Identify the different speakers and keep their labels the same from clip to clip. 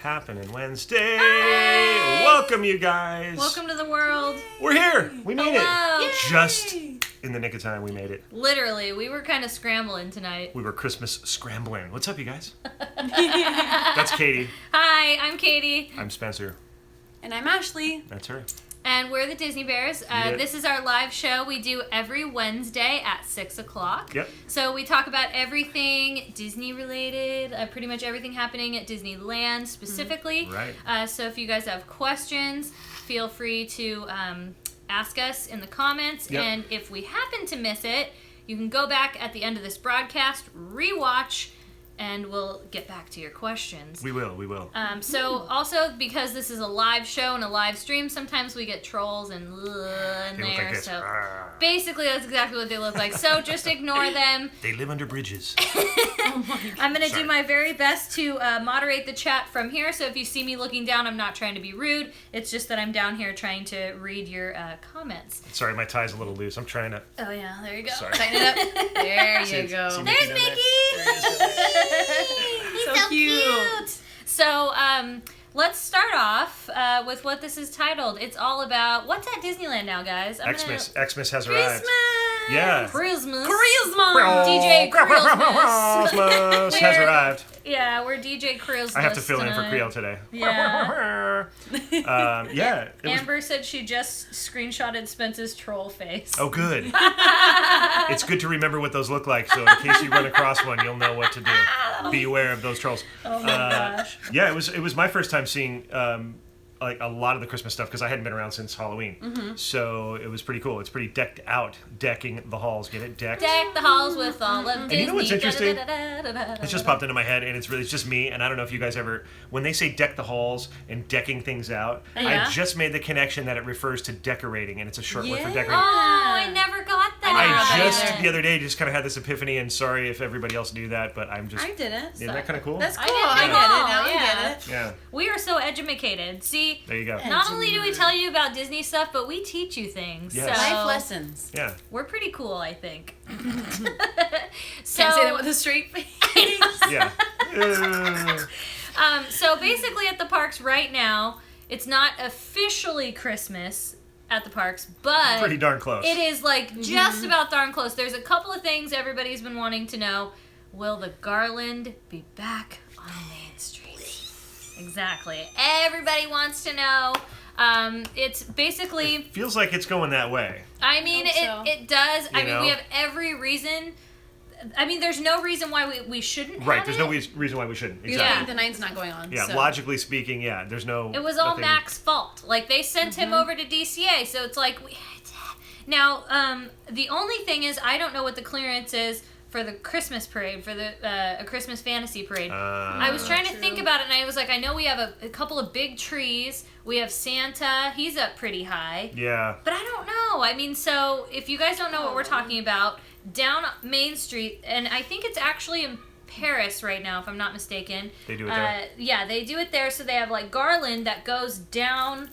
Speaker 1: happening Wednesday?
Speaker 2: Hi.
Speaker 1: Welcome, you guys.
Speaker 2: Welcome to the world.
Speaker 1: We're here. We made
Speaker 2: Hello.
Speaker 1: it. Just in the nick of time, we made it.
Speaker 2: Literally, we were kind of scrambling tonight.
Speaker 1: We were Christmas scrambling. What's up, you guys? That's Katie.
Speaker 2: Hi, I'm Katie.
Speaker 1: I'm Spencer.
Speaker 3: And I'm Ashley.
Speaker 1: That's her.
Speaker 2: And we're the Disney Bears. This is our live show we do every Wednesday at 6 o'clock.
Speaker 1: Yep.
Speaker 2: So we talk about everything Disney related, pretty much everything happening at Disneyland specifically.
Speaker 1: Right.
Speaker 2: So if you guys have questions, feel free to ask us in the comments.
Speaker 1: Yep.
Speaker 2: And if we happen to miss it, you can go back at the end of this broadcast, rewatch, and we'll get back to your questions.
Speaker 1: We will.
Speaker 2: So also, because this is a live show and a live stream, sometimes we get trolls and in
Speaker 1: They
Speaker 2: there.
Speaker 1: look like this.
Speaker 2: So basically, that's exactly what they look like. So just ignore them.
Speaker 1: They live under bridges.
Speaker 2: I'm going to do my very best to moderate the chat from here. So if you see me looking down, I'm not trying to be rude. It's just that I'm down here trying to read your comments.
Speaker 1: Sorry, my tie's a little loose. I'm trying to...
Speaker 2: Oh, yeah. There you go.
Speaker 1: Sorry.
Speaker 3: Tighten it up. There you go.
Speaker 1: See
Speaker 2: There's
Speaker 1: down
Speaker 2: Mickey!
Speaker 3: He's so cute.
Speaker 2: So, let's start off with what this is titled. It's all about... What's at Disneyland now, guys?
Speaker 1: Xmas has arrived.
Speaker 3: Christmas.
Speaker 1: Yeah.
Speaker 2: Christmas.
Speaker 3: DJ
Speaker 1: Christmas has arrived.
Speaker 2: Yeah, we're DJ Christmas.
Speaker 1: I have to fill in for
Speaker 2: tonight.
Speaker 1: Creel today.
Speaker 2: Yeah.
Speaker 1: Yeah. It was,
Speaker 2: Amber said she just screenshotted Spence's troll face.
Speaker 1: oh, good. It's good to remember what those look like, so in case you run across one, you'll know what to do. Be aware of those trolls.
Speaker 2: Oh my gosh.
Speaker 1: Yeah, it was my first time seeing like a lot of the Christmas stuff because I hadn't been around since Halloween. Mm-hmm. So it was pretty cool. It's pretty decked out, decking the halls. Get it? Decked.
Speaker 2: Deck the halls with all of Disney.
Speaker 1: And you know what's interesting?
Speaker 2: It
Speaker 1: It's just popped into my head, and it's just me. And I don't know if you guys ever, when they say deck the halls and decking things out,
Speaker 2: Yeah.
Speaker 1: I just made the connection that it refers to decorating, and it's a short word for
Speaker 3: Yeah.
Speaker 1: decorating.
Speaker 2: Oh, I never got that.
Speaker 1: I just
Speaker 3: either.
Speaker 1: the other day just kind of had this epiphany, and sorry if everybody else knew that, but I'm just.
Speaker 3: I didn't.
Speaker 1: Isn't that kind of cool?
Speaker 3: That's cool.
Speaker 2: I
Speaker 3: I
Speaker 2: didn't
Speaker 3: get it.
Speaker 2: know.
Speaker 3: Now
Speaker 2: Yeah.
Speaker 3: I get it.
Speaker 1: Yeah.
Speaker 2: We are so educated. See,
Speaker 1: There you go.
Speaker 2: not only do we tell you about Disney stuff, but we teach you things.
Speaker 1: Yes.
Speaker 2: So
Speaker 3: Life lessons.
Speaker 1: Yeah.
Speaker 2: we're pretty cool, I think. So,
Speaker 3: Can't say that with a straight face.
Speaker 1: Yeah.
Speaker 2: So basically at the parks right now, it's not officially Christmas at the parks, but
Speaker 1: Pretty darn close.
Speaker 2: it is like just about darn close. There's a couple of things everybody's been wanting to know. Will the garland be back on Main Street? Exactly. Everybody wants to know. It's basically,
Speaker 1: Feels like it's going that way.
Speaker 2: I mean,
Speaker 3: Hope so.
Speaker 2: it does. I
Speaker 1: You
Speaker 2: mean,
Speaker 1: know?
Speaker 2: we have every reason. I mean, there's no reason why we shouldn't
Speaker 1: Right.
Speaker 2: have
Speaker 1: There's
Speaker 2: it.
Speaker 1: no reason why we shouldn't.
Speaker 3: Because
Speaker 1: Exactly.
Speaker 3: the night's not going on.
Speaker 1: Yeah.
Speaker 3: So.
Speaker 1: Logically speaking, yeah. There's no.
Speaker 2: It was all
Speaker 1: nothing-
Speaker 2: Mac's fault. Like, they sent him over to DCA, so it's like... Now, the only thing is, I don't know what the clearance is for the Christmas parade, for the a Christmas fantasy parade. I was trying to
Speaker 3: True.
Speaker 2: think about it, and I was like, I know we have a couple of big trees. We have Santa. He's up pretty high.
Speaker 1: Yeah.
Speaker 2: But I don't know. I mean, so if you guys don't know what we're talking about, down Main Street, and I think it's actually in Paris right now, if I'm not mistaken.
Speaker 1: They do it there?
Speaker 2: Yeah, they do it there. So they have like garland that goes down.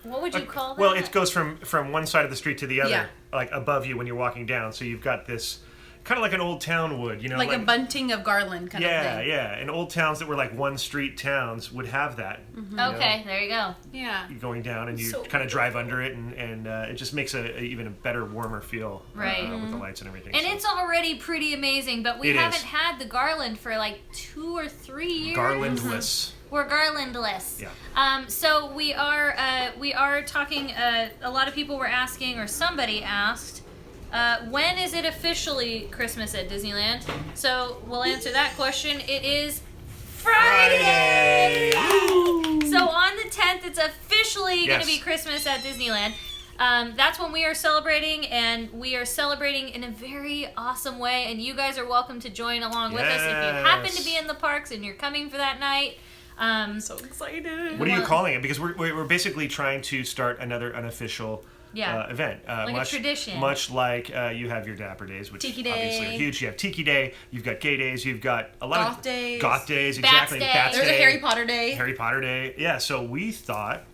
Speaker 2: What would you call that?
Speaker 1: Well, it goes from one side of the street to the other,
Speaker 3: Yeah.
Speaker 1: like above you when you're walking down. So you've got this kind of like an old town would, you know,
Speaker 3: Like a bunting of garland kind of thing.
Speaker 1: Yeah. And old towns that were like one street towns would have that. you know,
Speaker 2: Okay, there you go.
Speaker 3: Yeah.
Speaker 1: going down, and you
Speaker 3: So
Speaker 1: kind of drive under it, and it just makes even a better, warmer feel,
Speaker 2: Right.
Speaker 1: with the lights and everything.
Speaker 2: And
Speaker 1: so.
Speaker 2: it's already pretty amazing, but we
Speaker 1: It
Speaker 2: haven't
Speaker 1: is.
Speaker 2: had the garland for like 2 or 3 years.
Speaker 1: Garlandless.
Speaker 2: We're garlandless.
Speaker 1: Yeah.
Speaker 2: So we are talking. A lot of people were asking, or somebody asked, when is it officially Christmas at Disneyland? So we'll answer that question. It is Friday. So on the 10th, it's officially going to be
Speaker 1: Yes.
Speaker 2: Christmas at Disneyland. That's when we are celebrating, and we are celebrating in a very awesome way. And you guys are welcome to join along with us if you happen to be in the parks and you're coming for that night.
Speaker 3: So excited.
Speaker 1: What are you calling it? Because we're basically trying to start another unofficial event.
Speaker 2: Like a tradition.
Speaker 1: Much like you have your Dapper Days, which
Speaker 3: Tiki Day.
Speaker 1: obviously are huge. You have Tiki Day, you've got Gay Days, you've got a lot
Speaker 3: Goth
Speaker 1: of...
Speaker 3: days.
Speaker 1: Goth Days,
Speaker 2: Bats
Speaker 1: exactly.
Speaker 2: Day.
Speaker 1: Bats
Speaker 3: There's a
Speaker 1: Day,
Speaker 3: Harry Potter day.
Speaker 1: Harry Potter Day. Yeah, so we thought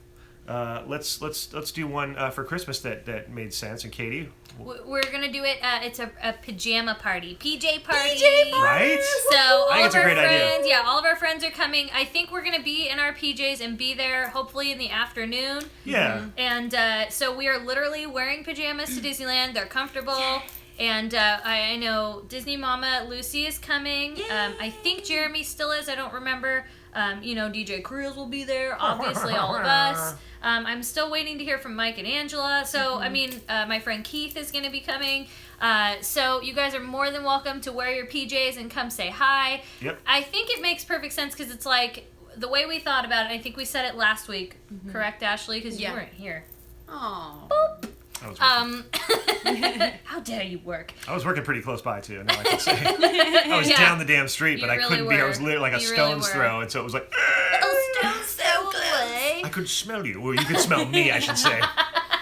Speaker 1: Let's do one for Christmas that made sense. And Katie,
Speaker 2: we're gonna do it. It's a pajama party, PJ party.
Speaker 1: Right?
Speaker 2: So all
Speaker 1: I think
Speaker 2: of
Speaker 1: it's a
Speaker 2: our
Speaker 1: great idea.
Speaker 2: friends, all of our friends are coming. I think we're gonna be in our PJs and be there hopefully in the afternoon.
Speaker 1: Yeah.
Speaker 2: And so we are literally wearing pajamas to Disneyland. They're comfortable. And I know Disney Mama Lucy is coming. I think Jeremy still is. I don't remember. DJ Cruz will be there. Obviously, all of us. I'm still waiting to hear from Mike and Angela. So, my friend Keith is going to be coming. So, you guys are more than welcome to wear your PJs and come say hi.
Speaker 1: Yep.
Speaker 2: I think it makes perfect sense because it's like the way we thought about it. I think we said it last week. Correct, Ashley? Because you weren't here.
Speaker 3: Oh.
Speaker 2: Boop.
Speaker 1: I
Speaker 2: How dare you work?
Speaker 1: I was working pretty close by too. Now I can say I was down the damn street, but
Speaker 2: You
Speaker 1: I
Speaker 2: really
Speaker 1: couldn't be. I
Speaker 2: were.
Speaker 1: was literally like a
Speaker 2: You really
Speaker 1: stone's
Speaker 2: were.
Speaker 1: throw, and so it was like
Speaker 2: Don't so away.
Speaker 1: I could smell you. Well, you could smell me, I should say.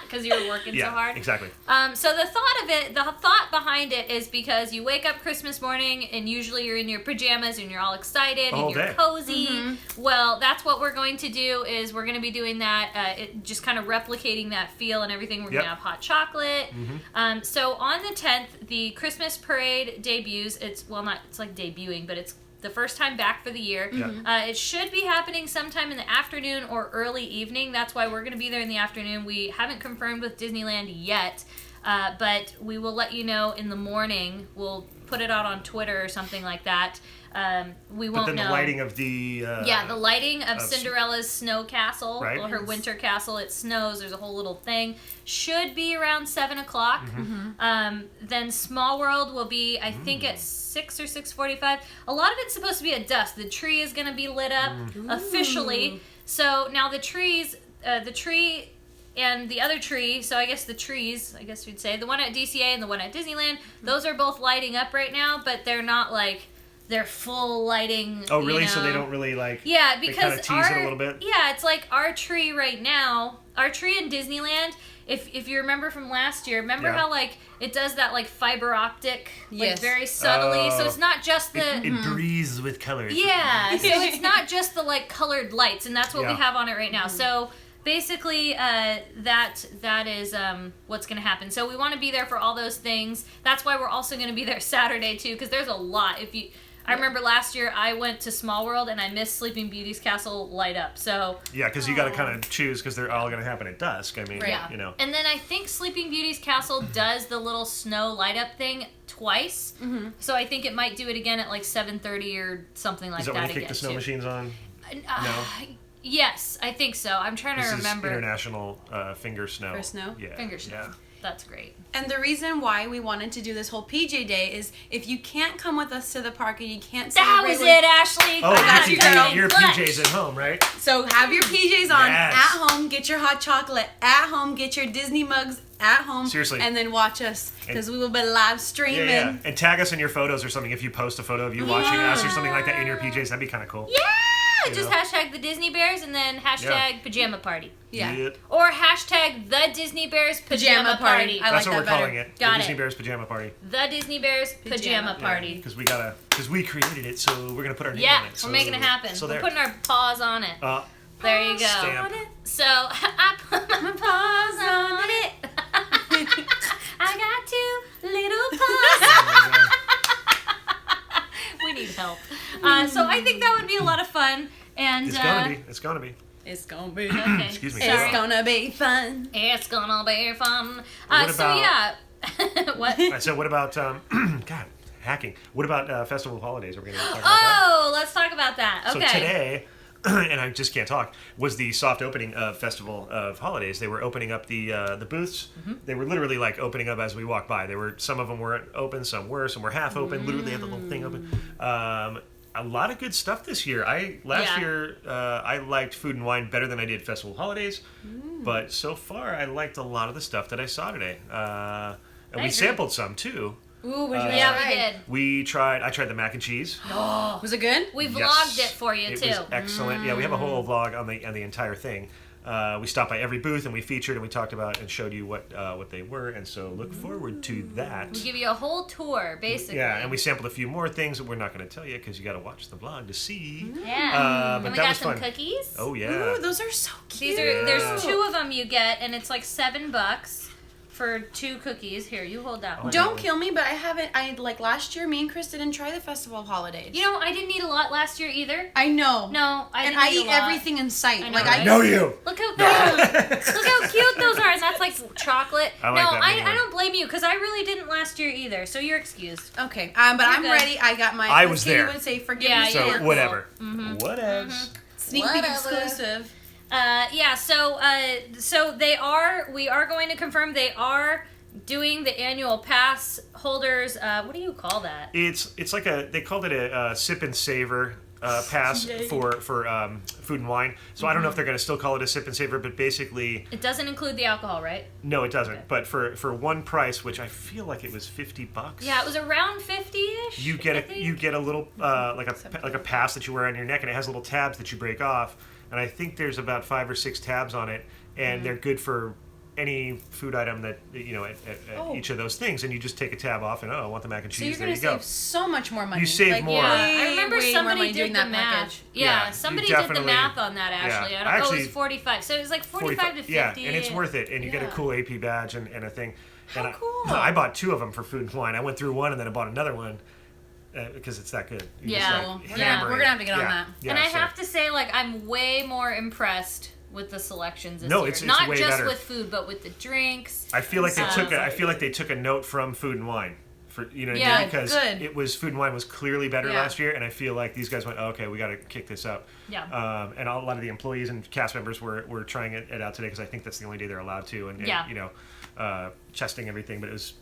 Speaker 2: Because you were working so hard.
Speaker 1: Exactly.
Speaker 2: So the thought behind it is because you wake up Christmas morning and usually you're in your pajamas and you're all excited
Speaker 1: The whole
Speaker 2: and you're
Speaker 1: day.
Speaker 2: cozy. Well, that's what we're going to do is we're going to be doing that, just kind of replicating that feel and everything. We're going to have hot chocolate. So on the 10th, the Christmas parade debuts. It's like debuting, but it's the first time back for the year. It should be happening sometime in the afternoon or early evening. That's why we're going to be there in the afternoon. We haven't confirmed with Disneyland yet, but we will let you know in the morning. We'll put it out on Twitter or something like that. We won't
Speaker 1: But then
Speaker 2: know.
Speaker 1: the lighting of the
Speaker 2: The lighting of Cinderella's snow castle,
Speaker 1: Right.
Speaker 2: or her winter castle. It snows. There's a whole little thing. Should be around 7 o'clock. Then Small World will be, I think, at 6 or 6:45. A lot of it's supposed to be at dusk. The tree is going to be lit up officially. So now the tree and the other tree, so I guess the trees, I guess you'd say, the one at DCA and the one at Disneyland, those are both lighting up right now, but they're not like, they're full lighting.
Speaker 1: Oh, really?
Speaker 2: You know.
Speaker 1: So they don't really like...
Speaker 2: Yeah,
Speaker 1: they
Speaker 2: because
Speaker 1: kind of tease it a little bit?
Speaker 2: Yeah, it's like our tree right now, our tree in Disneyland, if you remember from last year, remember how like it does that like fiber optic, like very subtly, so it's not just the...
Speaker 1: It breathes with colors.
Speaker 2: Yeah, so it's not just the like colored lights, and that's what we have on it right now. So basically, that is what's going to happen. So we want to be there for all those things. That's why we're also going to be there Saturday too, because there's a lot. I remember last year I went to Small World and I missed Sleeping Beauty's castle light up. So
Speaker 1: yeah, because you got to kind of choose because they're all going to happen at dusk. I mean, you know.
Speaker 2: And then I think Sleeping Beauty's castle does the little snow light up thing twice. So I think it might do it again at like 7:30 or something like that.
Speaker 1: Is that when you
Speaker 2: again
Speaker 1: kick the snow
Speaker 2: too.
Speaker 1: machines on? No.
Speaker 2: Yes, I think so. I'm trying to remember.
Speaker 1: This is International Finger Snow.
Speaker 3: For snow?
Speaker 1: Yeah.
Speaker 2: Finger snow.
Speaker 1: Yeah.
Speaker 2: That's great.
Speaker 3: And the reason why we wanted to do this whole PJ day is if you can't come with us to the park and you can't
Speaker 2: That
Speaker 3: celebrate
Speaker 2: was
Speaker 3: with,
Speaker 2: it, Ashley.
Speaker 1: Oh,
Speaker 3: got
Speaker 1: you
Speaker 3: you,
Speaker 1: can
Speaker 3: girl.
Speaker 1: do your PJs at home, right?
Speaker 3: So have your PJs on
Speaker 1: Yes.
Speaker 3: at home, get your hot chocolate at home, get your Disney mugs at home.
Speaker 1: Seriously.
Speaker 3: And then watch us because we will be live streaming.
Speaker 1: Yeah. And tag us in your photos or something if you post a photo of you watching us or something like that in your PJs. That'd be kind of cool.
Speaker 2: Yeah!
Speaker 1: You
Speaker 2: Just
Speaker 1: know?
Speaker 2: hashtag the Disney Bears and then hashtag pajama party.
Speaker 3: Yeah.
Speaker 2: Or hashtag the Disney Bears pajama party.
Speaker 3: I
Speaker 1: That's
Speaker 3: like
Speaker 1: what we're
Speaker 3: that better.
Speaker 1: calling it.
Speaker 2: Got
Speaker 1: the Disney
Speaker 2: it.
Speaker 1: Bears Pajama Party.
Speaker 2: The Disney Bears pajama party.
Speaker 1: Because we created it, so we're gonna put our name
Speaker 2: Yeah,
Speaker 1: on it. So,
Speaker 2: we're making it happen.
Speaker 1: So
Speaker 2: we're
Speaker 1: there.
Speaker 2: putting our paws on it. There you go.
Speaker 1: Stamp.
Speaker 2: So I put my paws on it. I got two little paws. We need help. So I think that would be a lot of fun. And
Speaker 1: It's gonna be. It's gonna be.
Speaker 3: It's gonna be.
Speaker 2: Okay.
Speaker 1: Excuse me.
Speaker 2: Sorry.
Speaker 3: It's gonna be fun.
Speaker 2: It's gonna be fun.
Speaker 1: What
Speaker 2: So
Speaker 1: about-
Speaker 2: yeah. What?
Speaker 1: All right, so what about God hacking? What about Festival of Holidays? Are we gonna talk about that?
Speaker 2: Oh, let's talk about that. Okay.
Speaker 1: So today, and I just can't talk, was the soft opening of Festival of Holidays. They were opening up the booths. They were literally like opening up as we walked by. Some of them weren't open, some were half open. Literally had the little thing open. A lot of good stuff this year. Last year I liked Food and Wine better than I did Festival of Holidays, but so far I liked a lot of the stuff that I saw today. And we
Speaker 2: agree.
Speaker 1: sampled some too.
Speaker 3: Ooh, what did you
Speaker 2: Yeah, we did.
Speaker 1: I tried the mac and cheese.
Speaker 3: Was it good?
Speaker 2: We
Speaker 1: Yes.
Speaker 2: vlogged it for you
Speaker 1: It
Speaker 2: too.
Speaker 1: was excellent. Yeah, we have a whole vlog on the entire thing. We stopped by every booth and we featured and we talked about and showed you what they were. And so look forward to that.
Speaker 2: We give you a whole tour, basically.
Speaker 1: Yeah, and we sampled a few more things that we're not going to tell you because you got to watch the vlog to see.
Speaker 2: Yeah.
Speaker 1: But
Speaker 2: And we
Speaker 1: that
Speaker 2: got
Speaker 1: was
Speaker 2: some
Speaker 1: fun.
Speaker 2: cookies.
Speaker 1: Oh yeah.
Speaker 3: Ooh, those are so cute.
Speaker 2: There's 2 of them you get, and it's like $7 for 2 cookies. Here, you hold that one.
Speaker 3: Don't kill me, but like last year, me and Chris didn't try the Festival of Holidays.
Speaker 2: You know, I didn't eat a lot last year either.
Speaker 3: I know.
Speaker 2: No, I didn't
Speaker 3: And I
Speaker 2: eat a
Speaker 3: eat
Speaker 2: lot.
Speaker 3: everything in sight.
Speaker 2: I know,
Speaker 3: Like
Speaker 2: right?
Speaker 3: I
Speaker 1: know you.
Speaker 2: Look how cute. Look how cute those are. And that's like chocolate.
Speaker 1: I like that mini
Speaker 2: I
Speaker 1: one.
Speaker 2: don't blame you because I really didn't last year either. So you're excused.
Speaker 3: Okay, but I'm
Speaker 2: good.
Speaker 3: ready. I got my.
Speaker 1: I was there.
Speaker 3: Would say forgive
Speaker 2: Yeah,
Speaker 3: me.
Speaker 2: you were
Speaker 1: So
Speaker 2: cool.
Speaker 1: whatever.
Speaker 2: Mm-hmm.
Speaker 1: Whatevs.
Speaker 3: Sneak peek
Speaker 2: Whatever.
Speaker 3: exclusive.
Speaker 2: So we are going to confirm they are doing the annual pass holders. What do you call that?
Speaker 1: It's like they called it a sip and savor pass
Speaker 3: Yay.
Speaker 1: for food and wine. So I don't know if they're going to still call it a sip and savor, but basically
Speaker 2: It doesn't include the alcohol, right?
Speaker 1: no, it doesn't.
Speaker 2: Okay.
Speaker 1: But for one price, which I feel like it was $50.
Speaker 2: Yeah, it was around 50-ish.
Speaker 1: You get a little like a pass that you wear on your neck, and it has little tabs that you break off. And I think there's about 5 or 6 tabs on it, and they're good for any food item that at each of those things. And you just take a tab off, and I want the mac and
Speaker 3: So
Speaker 1: cheese.
Speaker 3: you're
Speaker 1: There
Speaker 3: gonna
Speaker 1: you go.
Speaker 3: save so much more money.
Speaker 1: You save more.
Speaker 2: Yeah,
Speaker 3: Way,
Speaker 2: I remember
Speaker 3: way more
Speaker 2: somebody
Speaker 3: money
Speaker 2: did
Speaker 3: doing
Speaker 2: the
Speaker 3: that
Speaker 2: math.
Speaker 3: package.
Speaker 2: Yeah,
Speaker 1: Yeah, you
Speaker 2: somebody did the
Speaker 1: definitely-
Speaker 2: math on that. Actually,
Speaker 1: yeah.
Speaker 2: I don't know. It
Speaker 1: Actually,
Speaker 2: was 45. So it was like 45 to 50.
Speaker 1: Yeah, and it's worth it. And you get a
Speaker 3: Yeah.
Speaker 1: cool AP badge and a thing.
Speaker 3: How
Speaker 1: And
Speaker 3: cool.
Speaker 1: I bought 2 of them for food and wine. I went through one and then I bought another one because it's that good. You
Speaker 2: Yeah.
Speaker 1: just,
Speaker 3: Well,
Speaker 1: like,
Speaker 3: we're
Speaker 1: hammer
Speaker 3: gonna
Speaker 1: it.
Speaker 3: have to get on
Speaker 1: Yeah.
Speaker 3: that.
Speaker 1: Yeah,
Speaker 2: And I
Speaker 1: so-
Speaker 2: have to say, like, I'm way more impressed with the selections this
Speaker 1: No,
Speaker 2: year.
Speaker 1: it's
Speaker 2: Not
Speaker 1: way
Speaker 2: just
Speaker 1: better.
Speaker 2: with food, but with the drinks.
Speaker 1: I feel like they
Speaker 2: So-
Speaker 1: took a note from food and wine. For, what I
Speaker 2: Yeah,
Speaker 1: mean? Because
Speaker 3: good.
Speaker 1: it was food and wine was clearly better
Speaker 3: Yeah.
Speaker 1: last year, and I feel like these guys went, oh, okay, we got to kick this up.
Speaker 2: Yeah.
Speaker 1: And a lot of the employees and cast members were trying it out today because I think that's the only day they're allowed to, and
Speaker 2: Yeah.
Speaker 1: testing everything. But it was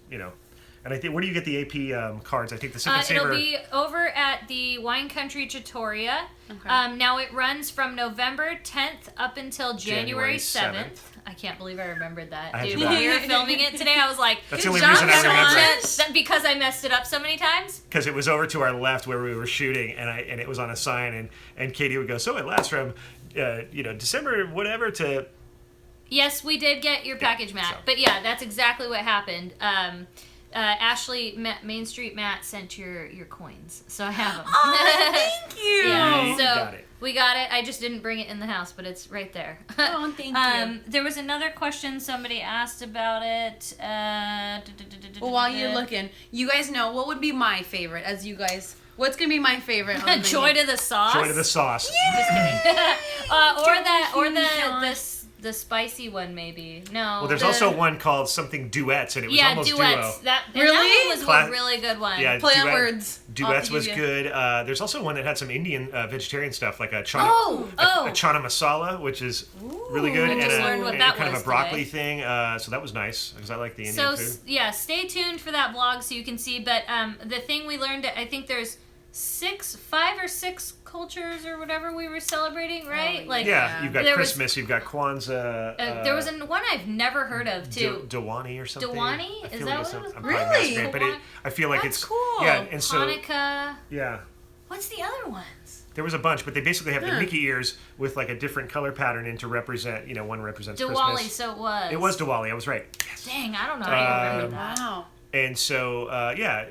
Speaker 1: and I think where do you get the AP cards? I think the Sip and
Speaker 2: It'll
Speaker 1: Savor.
Speaker 2: be over at the Wine Country Trattoria.
Speaker 3: Okay.
Speaker 2: Now it runs from November 10th up until January
Speaker 1: January
Speaker 2: 7th. I can't believe I remembered that.
Speaker 1: I
Speaker 2: Dude,
Speaker 1: forgot.
Speaker 2: when we were filming it today, I was like,
Speaker 1: That's the only
Speaker 3: Good
Speaker 1: reason I
Speaker 3: job,
Speaker 1: remember
Speaker 3: Sean.
Speaker 1: it.
Speaker 2: That- because I messed it up so many times.
Speaker 1: Because it was over to our left where we were shooting, and it was on a sign, and Katie would go, so it lasts from December whatever to.
Speaker 2: Yes, we did get your package, Matt.
Speaker 1: so.
Speaker 2: But yeah, that's exactly what happened. Ashley, Main Street Matt sent your coins, so I have them.
Speaker 3: Oh, thank you.
Speaker 2: Yeah,
Speaker 1: You
Speaker 2: so
Speaker 1: got it.
Speaker 2: we got it. I just didn't bring it in the house, but it's right there.
Speaker 3: Oh, thank you.
Speaker 2: There was another question somebody asked about it.
Speaker 3: Well, while you're looking, you guys know what would be my favorite. What's gonna be my favorite? On the menu?
Speaker 2: Joy to the sauce.
Speaker 1: Joy to the sauce.
Speaker 2: Just kidding. or
Speaker 3: Joy.
Speaker 2: the spicy one maybe. No.
Speaker 1: Well, there's
Speaker 2: the-
Speaker 1: also one called something duets, and it was
Speaker 2: yeah,
Speaker 1: almost
Speaker 2: duets.
Speaker 1: duo.
Speaker 2: That
Speaker 3: Really?
Speaker 2: one was
Speaker 1: Cla-
Speaker 2: a really good one.
Speaker 1: Yeah,
Speaker 3: Play on
Speaker 1: duet-
Speaker 3: words.
Speaker 1: Duets
Speaker 3: I'll
Speaker 1: was
Speaker 3: give you.
Speaker 1: good. There's also one that had some Indian vegetarian stuff, like a chana,
Speaker 2: Oh,
Speaker 1: a chana masala, which is really good,
Speaker 2: I just
Speaker 1: and
Speaker 2: learned what
Speaker 1: and
Speaker 2: that
Speaker 1: kind
Speaker 2: was
Speaker 1: of a broccoli
Speaker 2: today.
Speaker 1: thing. So that was nice because I like the
Speaker 2: So
Speaker 1: Indian food.
Speaker 2: yeah, stay tuned for that vlog so you can see. But the thing we learned, I think there's 5 or 6 cultures or whatever we were celebrating, right?
Speaker 3: Oh,
Speaker 2: like
Speaker 1: Yeah, you've got
Speaker 2: there was-
Speaker 1: Christmas, you've got Kwanzaa.
Speaker 2: there was one I've never heard of too.
Speaker 1: Diwali or something.
Speaker 2: Diwali?
Speaker 1: I
Speaker 2: Is
Speaker 1: feel
Speaker 2: that
Speaker 1: like it's
Speaker 2: what it was
Speaker 1: I'm
Speaker 2: called?
Speaker 1: probably
Speaker 3: Really?
Speaker 1: messing it, but I feel like
Speaker 3: That's
Speaker 1: it's
Speaker 3: cool.
Speaker 1: Yeah, and so
Speaker 2: Hanukkah.
Speaker 1: yeah.
Speaker 2: What's the other ones?
Speaker 1: There was a bunch, but they basically have the
Speaker 3: Huh.
Speaker 1: Mickey ears with like a different color pattern in to represent, one represents
Speaker 2: Diwali,
Speaker 1: Christmas.
Speaker 2: so it was.
Speaker 1: It was Diwali, I was right. Yes.
Speaker 2: Dang, I don't know. I remember that.
Speaker 3: Wow.
Speaker 1: And so,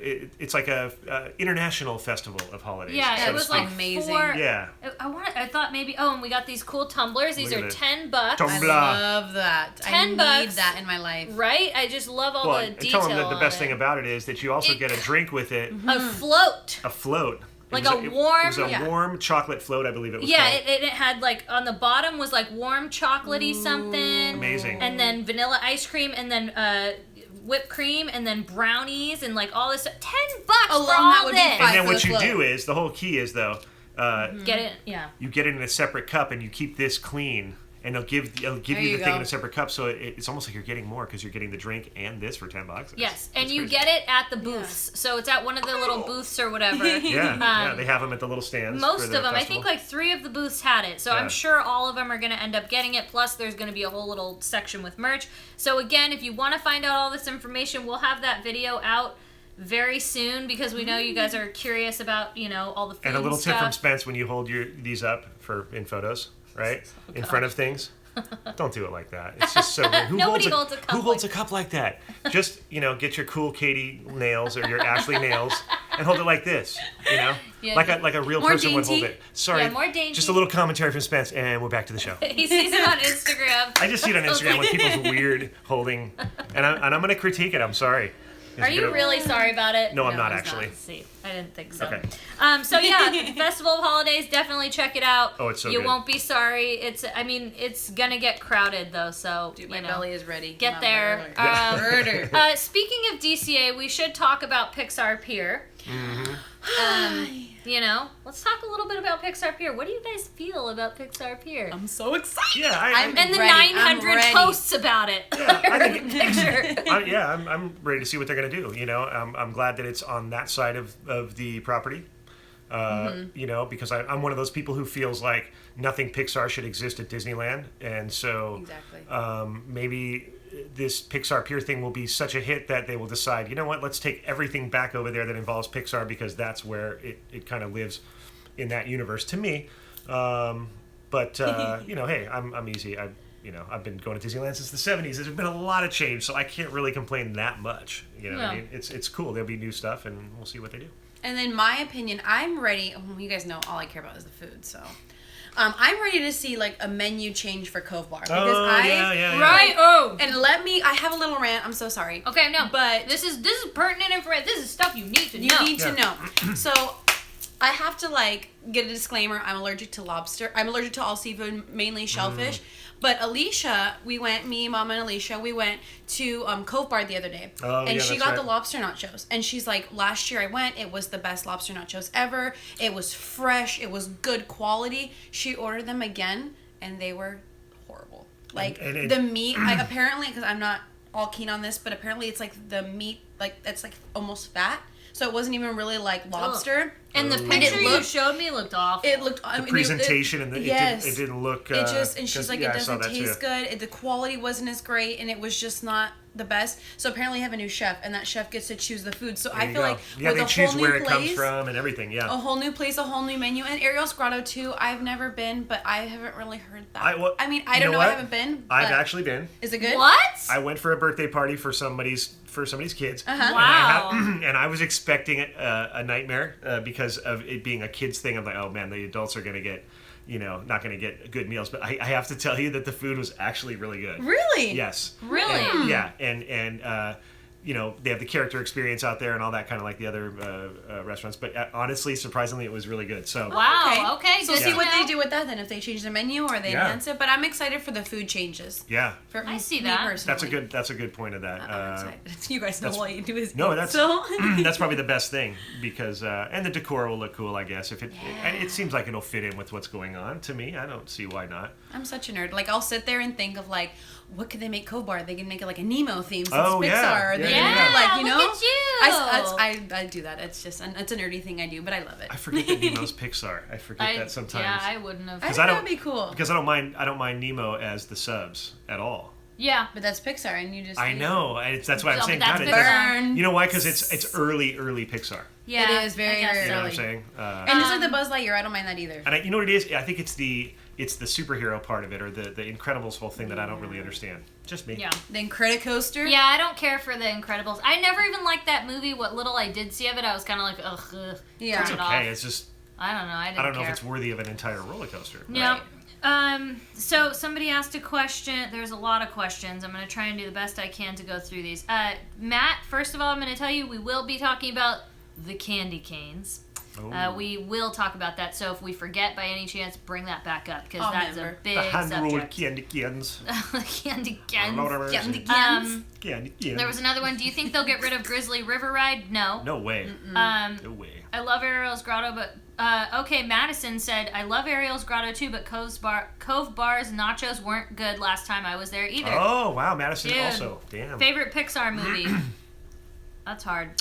Speaker 1: it's like a international festival of holidays.
Speaker 2: Yeah,
Speaker 1: so
Speaker 2: it
Speaker 1: to
Speaker 2: was
Speaker 1: speak.
Speaker 2: like
Speaker 3: Amazing.
Speaker 2: 4.
Speaker 1: Yeah.
Speaker 2: I thought maybe. Oh, and we got these cool tumblers. These
Speaker 1: Look
Speaker 2: are
Speaker 1: at it.
Speaker 2: $10.
Speaker 3: I
Speaker 1: Tumbler.
Speaker 3: love that. I
Speaker 2: $10
Speaker 3: need that in my life.
Speaker 2: Right? I just love all
Speaker 1: Well,
Speaker 2: the
Speaker 1: and
Speaker 2: detail.
Speaker 1: tell them that the best
Speaker 2: on
Speaker 1: thing
Speaker 2: it.
Speaker 1: about it is that you also get a drink with it,
Speaker 2: A float.
Speaker 1: a float.
Speaker 2: Like
Speaker 1: was
Speaker 2: a warm-
Speaker 1: It was a
Speaker 3: Yeah.
Speaker 1: warm chocolate float, I believe it was
Speaker 2: Yeah,
Speaker 1: called.
Speaker 2: it had like on the bottom was like warm chocolatey something.
Speaker 1: Amazing.
Speaker 2: And then vanilla ice cream and then whipped cream and then brownies and like all this stuff. $10
Speaker 3: Alone,
Speaker 2: for all
Speaker 3: that would be
Speaker 2: this.
Speaker 3: fine.
Speaker 1: And then
Speaker 3: for
Speaker 1: what
Speaker 3: the
Speaker 1: you
Speaker 3: float.
Speaker 1: do is, the whole key is though,
Speaker 2: Get it? Yeah.
Speaker 1: you get it in a separate cup and you keep this clean. And they'll give you
Speaker 3: you
Speaker 1: the thing
Speaker 3: go.
Speaker 1: in a separate cup, so it's almost like you're getting more because you're getting the drink and this for $10.
Speaker 2: Yes, and
Speaker 1: That's
Speaker 2: you
Speaker 1: crazy.
Speaker 2: get it at the booths. So it's at one of the little booths or whatever.
Speaker 1: Yeah, they have them at the little stands.
Speaker 2: Most
Speaker 1: for
Speaker 2: of
Speaker 1: the
Speaker 2: them, I
Speaker 1: festival.
Speaker 2: think like 3 of the booths had it. So
Speaker 1: Yeah.
Speaker 2: I'm sure all of them are going to end up getting it. Plus, there's going to be a whole little section with merch. So again, if you want to find out all this information, we'll have that video out very soon because we know you guys are curious about, all the food
Speaker 1: And a little tip
Speaker 2: stuff.
Speaker 1: from Spence when you hold these up in photos, right? In front of things. Don't do it like that. It's just so weird.
Speaker 2: Nobody holds a cup
Speaker 1: Who holds
Speaker 2: like
Speaker 1: a cup like that? Just, get your cool Katie nails or your Ashley nails and hold it like this,
Speaker 2: Yeah,
Speaker 1: like a real
Speaker 3: more
Speaker 1: person would hold
Speaker 3: dainty.
Speaker 1: it. Sorry.
Speaker 2: Yeah, more dainty.
Speaker 1: Just a little commentary from Spence, and we're back to the show.
Speaker 2: He sees it on Instagram.
Speaker 1: I just see it on Instagram with people's weird holding, and I'm going to critique it. I'm sorry.
Speaker 2: Are you really sorry about it?
Speaker 1: No, I'm not
Speaker 3: he's
Speaker 1: actually.
Speaker 2: Let's see, I didn't think so.
Speaker 1: Okay.
Speaker 2: So yeah, Festival of Holidays, definitely check it out.
Speaker 1: Oh, it's so
Speaker 2: You
Speaker 1: good.
Speaker 2: won't be sorry. It's gonna get crowded though, so
Speaker 3: Dude, my belly is ready.
Speaker 2: Get
Speaker 3: My
Speaker 2: there.
Speaker 3: belly.
Speaker 2: Speaking of DCA, we should talk about Pixar Pier. Let's talk a little bit about Pixar Pier. What do you guys feel about Pixar Pier?
Speaker 3: I'm so excited.
Speaker 1: Yeah,
Speaker 3: I'm
Speaker 2: and the
Speaker 3: ready.
Speaker 2: 900
Speaker 3: I'm ready.
Speaker 2: posts about it.
Speaker 1: I think
Speaker 2: Picture.
Speaker 1: I'm ready to see what they're going to do. I'm glad that it's on that side of the property. Because I'm one of those people who feels like nothing Pixar should exist at Disneyland, and so
Speaker 3: Exactly.
Speaker 1: maybe this Pixar Pier thing will be such a hit that they will decide, you know what, let's take everything back over there that involves Pixar because that's where it kind of lives in that universe to me. Hey, I'm easy. I've been going to Disneyland since the 70s. There's been a lot of change, so I can't really complain that much. What I mean? It's cool. There'll be new stuff, and we'll see what they do.
Speaker 3: And in my opinion, I'm ready. You guys know all I care about is the food, so I'm ready to see like a menu change for Cove Bar because
Speaker 1: Yeah.
Speaker 2: Right. Oh.
Speaker 3: And I have a little rant. I'm so sorry.
Speaker 2: Okay, no,
Speaker 3: But
Speaker 2: this is pertinent information. This is stuff you need to
Speaker 3: you
Speaker 2: know.
Speaker 3: need to know. So I have to get a disclaimer. I'm allergic to lobster. I'm allergic to all seafood, mainly shellfish. But Alicia, me, Mama, and Alicia, we went to Cove Bar the other day.
Speaker 1: Oh,
Speaker 3: and
Speaker 1: yeah,
Speaker 3: she
Speaker 1: that's
Speaker 3: got
Speaker 1: right.
Speaker 3: the lobster nachos. And she's like, last year I went, it was the best lobster nachos ever. It was fresh. It was good quality. She ordered them again, and they were horrible. The meat, apparently, because I'm not all keen on this, but apparently it's like the meat, it's like almost fat. So it wasn't even really like lobster.
Speaker 2: And the picture you showed me looked awful.
Speaker 3: It looked.
Speaker 1: The presentation and it didn't look.
Speaker 3: And she's like, it doesn't taste
Speaker 1: too.
Speaker 3: good. The quality wasn't as great, and it was just not the best. So apparently, they have a new chef, and that chef gets to choose the food. So
Speaker 1: There
Speaker 3: I
Speaker 1: you
Speaker 3: feel
Speaker 1: go.
Speaker 3: like
Speaker 1: they
Speaker 3: with a
Speaker 1: choose
Speaker 3: whole
Speaker 1: where
Speaker 3: new
Speaker 1: it comes
Speaker 3: place,
Speaker 1: from and everything. Yeah,
Speaker 3: a whole new place, a whole new menu, and Ariel's Grotto too. I've never been, but I haven't really heard that. I don't know. I haven't been.
Speaker 1: I've
Speaker 3: but
Speaker 1: actually been.
Speaker 3: Is it good?
Speaker 2: What?
Speaker 1: I went for a birthday party for somebody's kids.
Speaker 3: Uh-huh.
Speaker 2: Wow.
Speaker 1: And I was expecting a nightmare because of it being a kids thing. I'm like, oh man, the adults are gonna get, not gonna get good meals. But I have to tell you that the food was actually really good.
Speaker 3: Really?
Speaker 1: Yes.
Speaker 2: Really?
Speaker 1: And, yeah, and they have the character experience out there and all that kind of like the other restaurants. But honestly, surprisingly, it was really good. So
Speaker 2: Wow. Okay.
Speaker 3: So
Speaker 2: good
Speaker 3: see
Speaker 2: to
Speaker 3: what
Speaker 2: know.
Speaker 3: they do with that then, if they change the menu or they enhance it. But I'm excited for the food changes.
Speaker 1: yeah,
Speaker 2: I see
Speaker 3: me
Speaker 2: that.
Speaker 3: personally.
Speaker 1: that's a good point of that.
Speaker 3: I'm excited. You guys know
Speaker 1: that's-
Speaker 3: all you do is
Speaker 1: No,
Speaker 3: eat,
Speaker 1: that's
Speaker 3: so.
Speaker 1: that's probably the best thing because and the decor will look cool, I guess. If and it seems like it'll fit in with what's going on. To me, I don't see why not.
Speaker 3: I'm such a nerd. Like, I'll sit there and think of, what could they make Cove Bar? They can make it like a Nemo theme since
Speaker 1: Oh,
Speaker 3: Pixar.
Speaker 1: yeah.
Speaker 3: Or they
Speaker 1: Yeah,
Speaker 3: can do,
Speaker 2: look at you.
Speaker 3: I do that. It's just, it's a nerdy thing I do, but I love it.
Speaker 1: I forget that Nemo's Pixar. I forget that sometimes.
Speaker 2: Yeah, I wouldn't have.
Speaker 3: I think
Speaker 1: I
Speaker 3: that
Speaker 1: don't-
Speaker 3: would be cool.
Speaker 1: Because I don't mind Nemo as the subs at all.
Speaker 2: Yeah.
Speaker 3: But that's Pixar, and you just...
Speaker 1: I know. That's why I'm
Speaker 2: Oh,
Speaker 1: saying
Speaker 2: but that's
Speaker 1: God,
Speaker 2: Pixar.
Speaker 3: Burn.
Speaker 1: You know why? Because it's early Pixar.
Speaker 2: Yeah.
Speaker 3: It is very,
Speaker 2: I guess
Speaker 3: very
Speaker 1: You know what I'm
Speaker 3: early.
Speaker 1: saying?
Speaker 3: And just like the Buzz Lightyear, I don't mind that either.
Speaker 1: And you know what it is? I think it's the superhero part of it, or the Incredibles whole thing that I don't really understand. Just me.
Speaker 2: Yeah.
Speaker 3: The Incredicoaster.
Speaker 2: Yeah, I don't care for the Incredibles. I never even liked that movie. What little I did see of it, I was kind of like, ugh.
Speaker 3: Yeah.
Speaker 2: turn
Speaker 1: It's
Speaker 2: it
Speaker 1: okay.
Speaker 2: off.
Speaker 1: It's just
Speaker 2: I don't know. I didn't
Speaker 1: I don't know
Speaker 2: care.
Speaker 1: if it's worthy of an entire roller coaster.
Speaker 2: Yeah. So somebody asked a question. There's a lot of questions. I'm going to try and do the best I can to go through these. Matt, first of all, I'm going to tell you we will be talking about the candy canes.
Speaker 1: Oh.
Speaker 2: We will talk about that. So if we forget by any chance, bring that back up because
Speaker 3: I'll
Speaker 2: that's
Speaker 3: remember.
Speaker 2: a big
Speaker 1: The hand-rolled
Speaker 2: subject.
Speaker 1: candy canes.
Speaker 2: Candy canes.
Speaker 3: Candy
Speaker 1: Candy
Speaker 3: cans.
Speaker 1: canes.
Speaker 2: There was another one. Do you think they'll get rid of Grizzly River Ride? No.
Speaker 1: No way.
Speaker 2: Um,
Speaker 1: No way.
Speaker 2: I love Ariel's Grotto, but okay. Madison said I love Ariel's Grotto too, but Cove Bar's nachos weren't good last time I was there either.
Speaker 1: Oh wow, Madison
Speaker 2: Dude.
Speaker 1: also. Damn.
Speaker 2: Favorite Pixar movie? That's hard.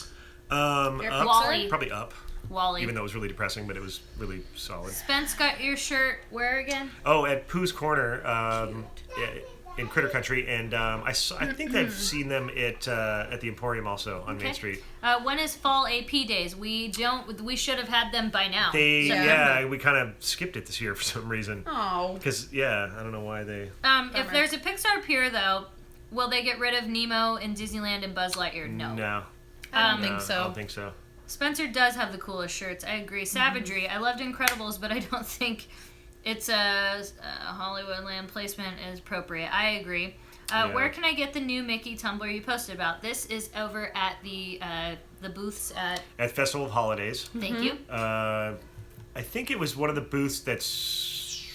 Speaker 1: Up,
Speaker 2: Wall-E.
Speaker 1: probably Up.
Speaker 2: Wall-E.
Speaker 1: Even though it was really depressing, but it was really solid.
Speaker 2: Spence got your shirt where again?
Speaker 1: Oh, at Pooh's Corner, in Critter Country, and I think I've seen them at the Emporium also on Main Street.
Speaker 2: When is fall AP days? We should have had them by now.
Speaker 1: We kind of skipped it this year for some reason.
Speaker 3: Oh.
Speaker 1: Because I don't know why they.
Speaker 2: If there's a Pixar Pier though, will they get rid of Nemo in Disneyland and Buzz Lightyear? No.
Speaker 1: No.
Speaker 3: I don't think so.
Speaker 1: I don't think so.
Speaker 2: Spencer does have the coolest shirts. I agree. Savagery. I loved Incredibles, but I don't think it's a Hollywoodland placement is appropriate. I agree. Where can I get the new Mickey tumbler you posted about? This is over at the booths at
Speaker 1: Festival of Holidays.
Speaker 2: Thank you.
Speaker 1: I think it was one of the booths that's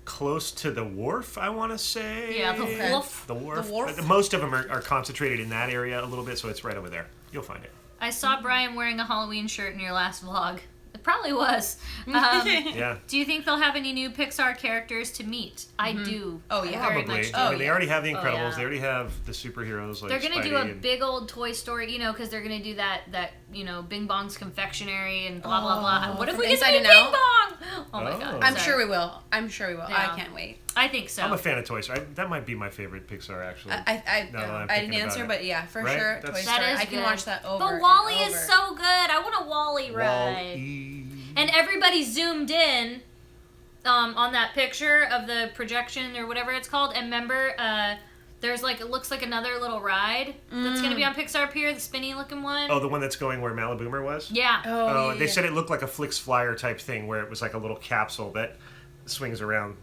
Speaker 1: close to the wharf, I want to say.
Speaker 2: Yeah, the wharf.
Speaker 1: The wharf.
Speaker 3: The wharf?
Speaker 1: Most of them are concentrated in that area a little bit, so it's right over there. You'll find it.
Speaker 2: I saw Brian wearing a Halloween shirt in your last vlog. It probably was.
Speaker 1: Yeah.
Speaker 2: Do you think they'll have any new Pixar characters to meet? I do.
Speaker 3: Oh, yeah.
Speaker 2: Very
Speaker 1: Probably.
Speaker 2: much do.
Speaker 1: I mean, they already have the
Speaker 2: Oh,
Speaker 1: Incredibles.
Speaker 2: yeah.
Speaker 1: They already have the superheroes like
Speaker 2: They're gonna
Speaker 1: Spidey
Speaker 2: do a
Speaker 1: and-
Speaker 2: big old Toy Story, because they're gonna do that Bing Bong's confectionery and blah blah blah. What if
Speaker 3: from
Speaker 2: we get
Speaker 3: Inside
Speaker 2: Bing
Speaker 3: and Out?
Speaker 2: Bong? Oh my
Speaker 1: Oh.
Speaker 2: god!
Speaker 3: I'm
Speaker 2: sorry.
Speaker 3: sure we will.
Speaker 2: Yeah.
Speaker 3: I can't wait.
Speaker 2: I think so.
Speaker 1: I'm a fan of Toy Story. That might be my favorite Pixar, actually.
Speaker 3: I
Speaker 1: Now that I'm
Speaker 3: didn't
Speaker 1: thinking about
Speaker 3: answer,
Speaker 1: it.
Speaker 3: but yeah, for
Speaker 1: Right?
Speaker 3: sure.
Speaker 1: That's-
Speaker 3: Toy
Speaker 2: That
Speaker 3: Story.
Speaker 2: is
Speaker 3: I can
Speaker 2: good.
Speaker 3: watch that over.
Speaker 2: But
Speaker 3: and
Speaker 2: Wall-E
Speaker 3: over.
Speaker 2: is so good. I want a Wall-E ride.
Speaker 1: Wall-E.
Speaker 2: And everybody zoomed in on that picture of the projection or whatever it's called. And remember, there's it looks like another little ride that's going to be on Pixar Pier, the spinny looking one.
Speaker 1: Oh, the one that's going where Maliboomer was?
Speaker 2: Yeah.
Speaker 3: Oh, yeah,
Speaker 1: They
Speaker 3: yeah.
Speaker 1: said it looked like a Flix Flyer type thing where it was like a little capsule that swings around,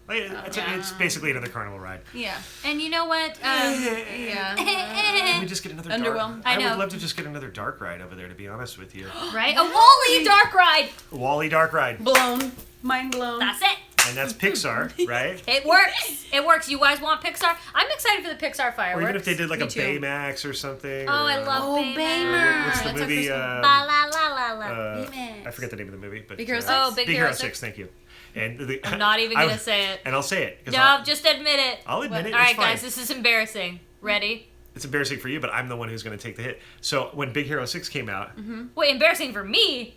Speaker 1: It's basically another carnival ride.
Speaker 3: Yeah.
Speaker 2: And you know what?
Speaker 3: Yeah.
Speaker 1: Can we just get another
Speaker 3: Underwhelmed.
Speaker 1: dark?
Speaker 2: I know.
Speaker 1: would love to just get another dark ride over there, to be honest with you.
Speaker 2: Right? A Wall-E dark ride.
Speaker 1: Wall-E dark ride.
Speaker 3: Blown. Mind blown.
Speaker 2: That's it.
Speaker 1: And that's Pixar, right?
Speaker 2: It works. It works. You guys want Pixar? I'm excited for the Pixar fireworks.
Speaker 1: Or even if they did like
Speaker 3: Me
Speaker 1: a
Speaker 3: too.
Speaker 1: Baymax or something.
Speaker 2: Oh,
Speaker 1: or,
Speaker 2: I love
Speaker 3: Baymax.
Speaker 1: What's the
Speaker 3: That's our
Speaker 1: movie?
Speaker 3: Christmas-
Speaker 2: La la la la la.
Speaker 3: Baymax.
Speaker 1: I forget the name of the movie, but
Speaker 3: Big Hero 6?
Speaker 2: Oh, Big Hero
Speaker 1: 6. Thank you. And
Speaker 2: I'm not even gonna say it.
Speaker 1: And I'll say it. 'cause
Speaker 2: No, just admit it.
Speaker 1: I'll admit it.
Speaker 2: All
Speaker 1: It's
Speaker 2: right,
Speaker 1: fine.
Speaker 2: guys, this is embarrassing. Ready?
Speaker 1: It's embarrassing for you, but I'm the one who's going to take the hit. So when Big Hero 6 came out,
Speaker 2: Wait, embarrassing for me?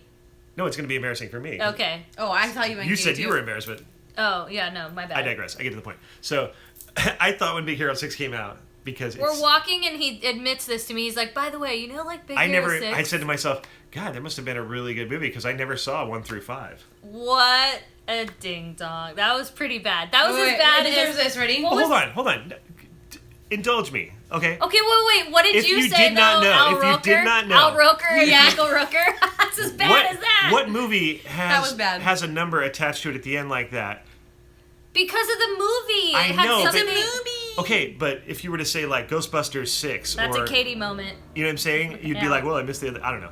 Speaker 1: no, it's going to be embarrassing for me.
Speaker 2: Okay.
Speaker 3: Oh, I thought you meant
Speaker 1: You said
Speaker 3: too.
Speaker 1: you were embarrassed, but
Speaker 2: Oh, yeah, no, my bad.
Speaker 1: I digress. I get to the point. So I thought when Big Hero 6 came out, because
Speaker 2: We're walking and he admits this to me. He's like, by the way, Big Hero 6?
Speaker 1: I said to myself, God, that must have been a really good movie because I never saw 1 through 5.
Speaker 2: What a ding dong. That was pretty bad. That was
Speaker 3: Wait,
Speaker 2: as bad
Speaker 3: wait, deserves
Speaker 2: as...
Speaker 3: this. Ready?
Speaker 2: What
Speaker 1: Oh,
Speaker 2: was-
Speaker 1: hold on. Indulge me, okay?
Speaker 2: Okay, wait. What did
Speaker 1: If
Speaker 2: you
Speaker 1: you
Speaker 2: say,
Speaker 1: did not
Speaker 2: though?
Speaker 1: know,
Speaker 2: Al
Speaker 1: if you
Speaker 2: Roker?
Speaker 1: did not know.
Speaker 2: Al Roker and
Speaker 3: Yeah.
Speaker 2: Michael Rooker? That's as bad as that.
Speaker 1: What movie
Speaker 3: was bad.
Speaker 1: has a number attached to it at the end like that?
Speaker 2: Because of the movie.
Speaker 1: I
Speaker 2: It had
Speaker 1: know,
Speaker 2: something...
Speaker 1: but- Okay, but if you were to say like Ghostbusters 6
Speaker 2: That's
Speaker 1: or
Speaker 2: a Katie moment.
Speaker 1: you know what I'm saying? You'd be
Speaker 2: Yeah.
Speaker 1: like, well, I missed the other. I don't know.